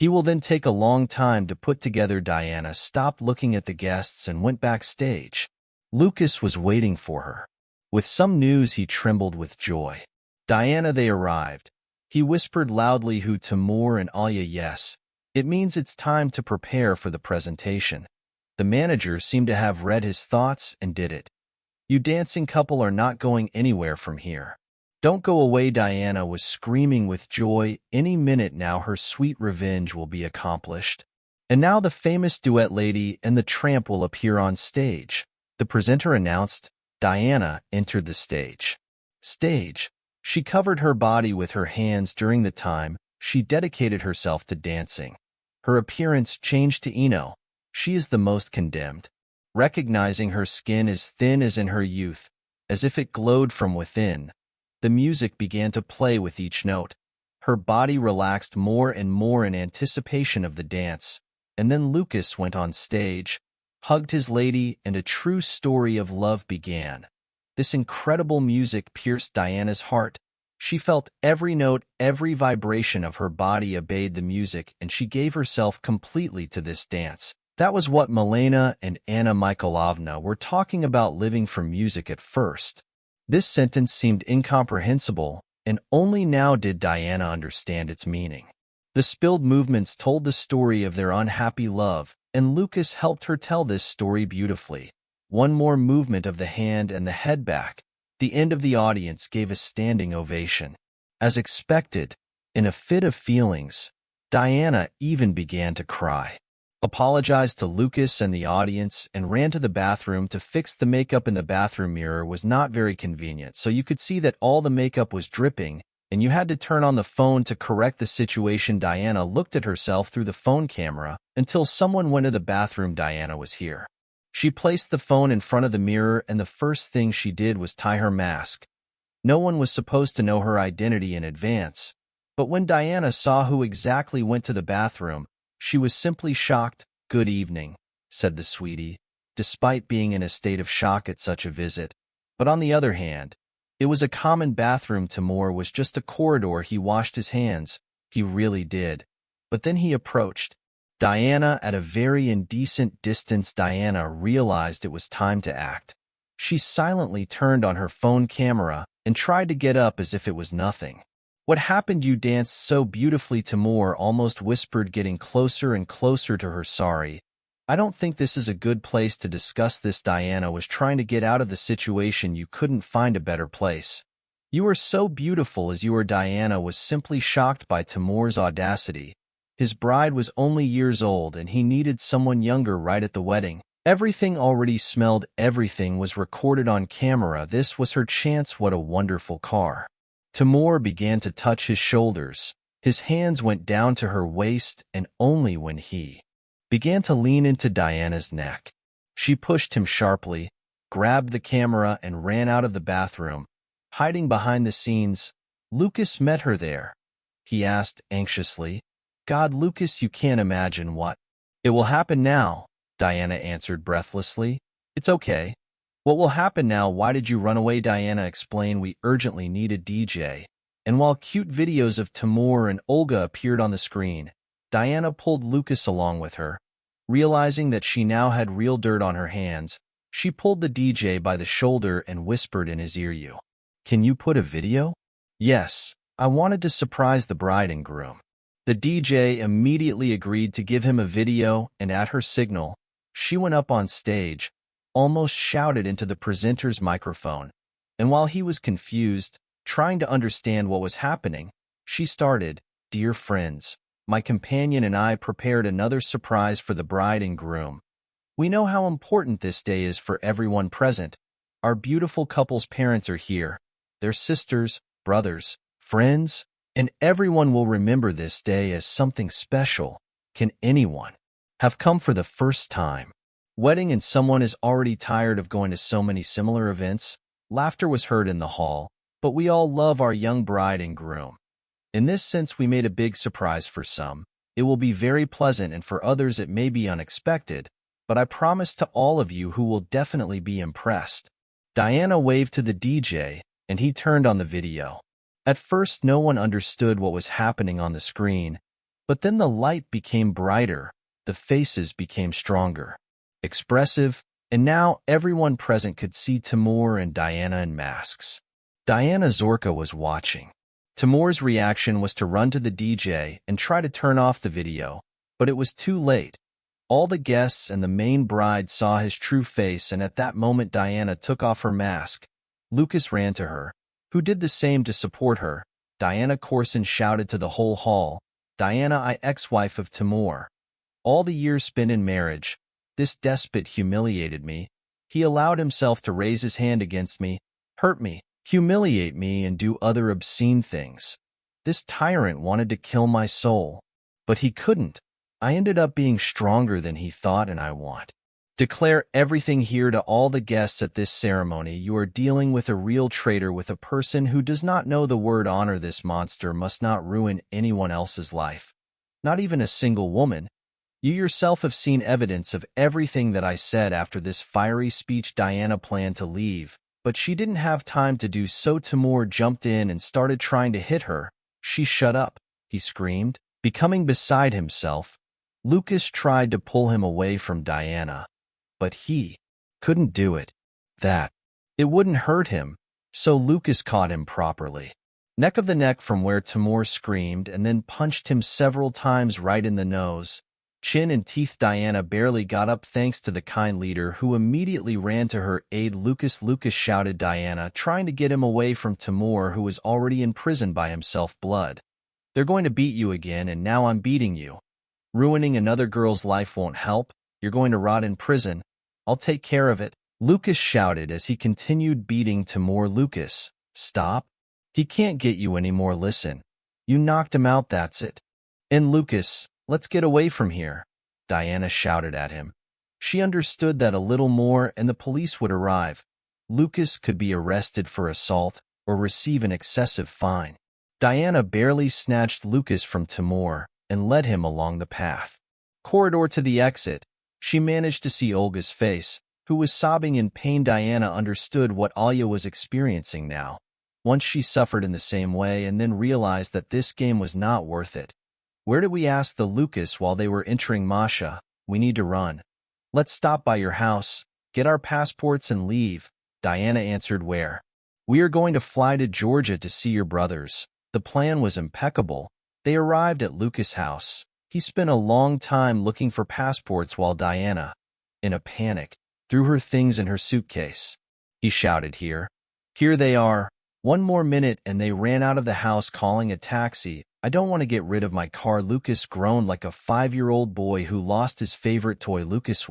he will then take a long time to put together. Diana stopped looking at the guests and went backstage. Lucas was waiting for her. With some news he trembled with joy. Diana, they arrived. He whispered loudly who Timur and Alya. Yes. It means it's time to prepare for the presentation. The manager seemed to have read his thoughts and did it. You dancing couple are not going anywhere from here. Don't go away. Diana was screaming with joy. Any minute now her sweet revenge will be accomplished. And now the famous duet lady and the tramp will appear on stage. The presenter announced. Diana entered the stage. She covered her body with her hands during the time she dedicated herself to dancing. Her appearance changed to Eno. She is the most condemned. Recognizing her skin as thin as in her youth, as if it glowed from within, the music began to play with each note. Her body relaxed more and more in anticipation of the dance, and then Lucas went on stage, hugged his lady, and a true story of love began. This incredible music pierced Diana's heart. She felt every note, every vibration of her body obeyed the music, and she gave herself completely to this dance. That was what Milena and Anna Mikhailovna were talking about, living for music at first. This sentence seemed incomprehensible, and only now did Diana understand its meaning. The spilled movements told the story of their unhappy love, and Lucas helped her tell this story beautifully. One more movement of the hand and the head back. The end of the audience gave a standing ovation. As expected, in a fit of feelings, Diana even began to cry, apologized to Lucas and the audience, and ran to the bathroom to fix the makeup. In the bathroom mirror was not very convenient, so you could see that all the makeup was dripping, and you had to turn on the phone to correct the situation. Diana looked at herself through the phone camera until someone went to the bathroom. Diana was here. She placed the phone in front of the mirror, and the first thing she did was tie her mask. No one was supposed to know her identity in advance, but when Diana saw who exactly went to the bathroom, she was simply shocked. "Good evening," said the sweetie, despite being in a state of shock at such a visit. But on the other hand, it was a common bathroom. Timur was just a corridor. He washed his hands. He really did. But then he approached Diana at a very indecent distance. Diana realized it was time to act. She silently turned on her phone camera and tried to get up as if it was nothing. "What happened? You danced so beautifully," Timur almost whispered, getting closer and closer to her. "Sorry. I don't think this is a good place to discuss this." Diana was trying to get out of the situation. "You couldn't find a better place. You are so beautiful as you are." Diana was simply shocked by Timur's audacity. His bride was only years old, and he needed someone younger right at the wedding. Everything already smelled. Everything was recorded on camera. This was her chance. What a wonderful car. Timur began to touch his shoulders. His hands went down to her waist, and only when he began to lean into Diana's neck, she pushed him sharply, grabbed the camera, and ran out of the bathroom. Hiding behind the scenes, Lucas met her there. He asked anxiously, "God, Lucas, you can't imagine what it will happen now," Diana answered breathlessly. "It's okay. What will happen now? Why did you run away?" Diana explained, "We urgently need a DJ." And while cute videos of Timur and Olga appeared on the screen, Diana pulled Lucas along with her. Realizing that she now had real dirt on her hands, she pulled the DJ by the shoulder and whispered in his ear, "Can you put a video?" "Yes, I wanted to surprise the bride and groom." The DJ immediately agreed to give him a video, and at her signal, she went up on stage, almost shouted into the presenter's microphone, and while he was confused, trying to understand what was happening, she started, "Dear friends, my companion and I prepared another surprise for the bride and groom. We know how important this day is for everyone present. Our beautiful couple's parents are here, their sisters, brothers, friends, and everyone will remember this day as something special. Can anyone have come for the first time wedding and someone is already tired of going to so many similar events?" Laughter was heard in the hall, but we all love our young bride and groom. In this sense, we made a big surprise. For some, it will be very pleasant, and for others it may be unexpected, but I promise to all of you who will definitely be impressed. Diana waved to the DJ, and he turned on the video. At first, no one understood what was happening on the screen, but then the light became brighter, the faces became stronger, expressive, and now everyone present could see Timur and Diana in masks. Diana Zorka was watching. Timur's reaction was to run to the DJ and try to turn off the video, but it was too late. All the guests and the main bride saw his true face, and at that moment Diana took off her mask. Lucas ran to her, who did the same to support her. Diana Corson shouted to the whole hall, "Diana, I ex-wife of Timur. All the years spent in marriage, this despot humiliated me. He allowed himself to raise his hand against me, hurt me, humiliate me, and do other obscene things. This tyrant wanted to kill my soul. But he couldn't. I ended up being stronger than he thought, and I want declare everything here to all the guests at this ceremony. You are dealing with a real traitor, with a person who does not know the word honor. This monster must not ruin anyone else's life, not even a single woman. You yourself have seen evidence of everything that I said." After this fiery speech, Diana planned to leave, but she didn't have time to do so. Timur jumped in and started trying to hit her. "She shut up," he screamed, becoming beside himself. Lucas tried to pull him away from Diana, but he couldn't do it. It wouldn't hurt him, so Lucas caught him properly. Neck of the neck from where Timur screamed, and then punched him several times right in the nose, chin and teeth. Diana barely got up thanks to the kind leader, who immediately ran to her aid. Lucas shouted Diana, trying to get him away from Timur, who was already in prison by himself. "Blood. They're going to beat you again, and now I'm beating you. Ruining another girl's life won't help. You're going to rot in prison. I'll take care of it," Lucas shouted as he continued beating Timur. "Lucas, stop. He can't get you anymore. Listen. You knocked him out, that's it. And Lucas, let's get away from here," Diana shouted at him. She understood that a little more and the police would arrive. Lucas could be arrested for assault or receive an excessive fine. Diana barely snatched Lucas from Timur and led him along the path corridor to the exit. She managed to see Olga's face, who was sobbing in pain. Diana understood what Alya was experiencing now. Once she suffered in the same way and then realized that this game was not worth it. "Where did we?" asked the Lucas while they were entering. "Masha, we need to run. Let's stop by your house, get our passports and leave," Diana answered. "Where?" "We are going to fly to Georgia to see your brothers." The plan was impeccable. They arrived at Lucas' house. He spent a long time looking for passports while Diana, in a panic, threw her things in her suitcase. He shouted, Here they are. One more minute and they ran out of the house calling a taxi. "I don't want to get rid of my car," Lucas groaned like a 5-year-old boy who lost his favorite toy. "Lucas,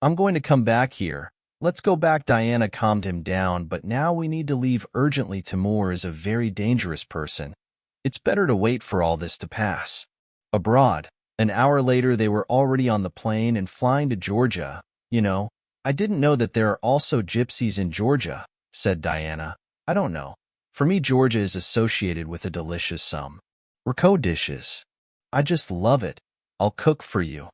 I'm going to come back here. Let's go back." Diana calmed him down. "But now we need to leave urgently. Timur is a very dangerous person. It's better to wait for all this to pass." Abroad. An hour later they were already on the plane and flying to Georgia. "You know, I didn't know that there are also gypsies in Georgia," said Diana. "I don't know. For me, Georgia is associated with a delicious Raco dishes. I just love it. I'll cook for you,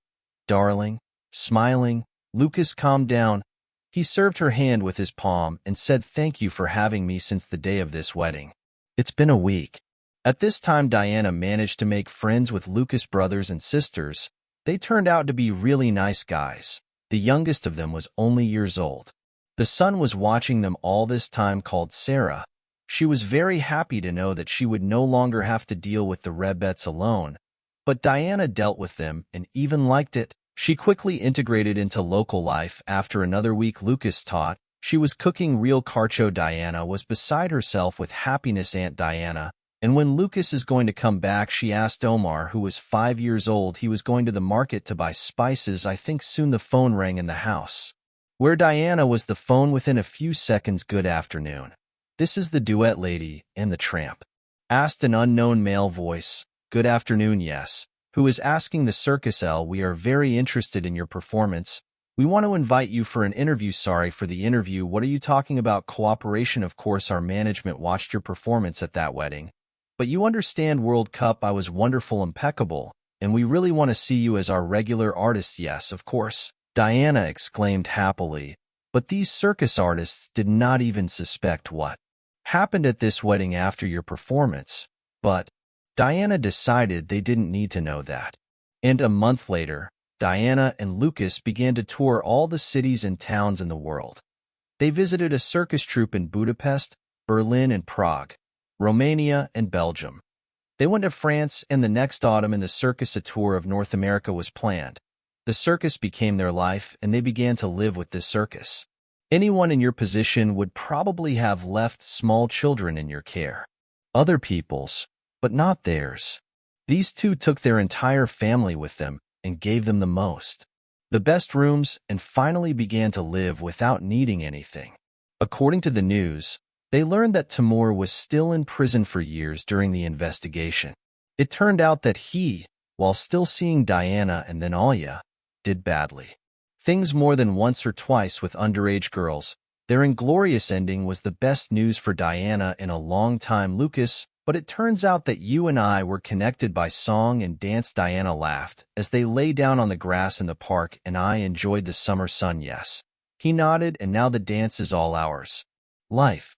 darling." Smiling, Lucas calmed down. He served her hand with his palm and said, "Thank you for having me since the day of this wedding. It's been a week." At this time, Diana managed to make friends with Lucas' brothers and sisters. They turned out to be really nice guys. The youngest of them was only years old. The son was watching them all this time, called Sarah. She was very happy to know that she would no longer have to deal with the Rebets alone. But Diana dealt with them and even liked it. She quickly integrated into local life. After another week, Lucas taught. She was cooking real carcho. Diana was beside herself with happiness. Aunt Diana. And when Lucas is going to come back, she asked Omar, who was 5 years old. He was going to the market to buy spices. I think soon the phone rang in the house, where Diana was. The phone within a few seconds. "Good afternoon. This is the duet lady and the tramp," asked an unknown male voice. "Good afternoon, yes. Who is asking?" "The Circus L. We are very interested in your performance. We want to invite you for an interview." "Sorry for the interview. What are you talking about?" "Cooperation, of course. Our management watched your performance at that wedding. But you understand, World Cup, I was wonderful, impeccable, and we really want to see you as our regular artist." "Yes, of course," Diana exclaimed happily. But these circus artists did not even suspect what happened at this wedding after your performance. But Diana decided they didn't need to know that. And a month later, Diana and Lucas began to tour all the cities and towns in the world. They visited a circus troupe in Budapest, Berlin, and Prague. Romania, and Belgium. They went to France, and the next autumn in the circus a tour of North America was planned. The circus became their life, and they began to live with this circus. Anyone in your position would probably have left small children in your care. Other people's, but not theirs. These two took their entire family with them and gave them the most, the best rooms, and finally began to live without needing anything. According to the news, they learned that Timur was still in prison for years during the investigation. It turned out that he, while still seeing Diana and then Alia, did badly. Things more than once or twice with underage girls. Their inglorious ending was the best news for Diana in a long time, Lucas, but it turns out that you and I were connected by song and dance. Diana laughed as they lay down on the grass in the park, and I enjoyed the summer sun. Yes. He nodded, and now the dance is all ours. Life.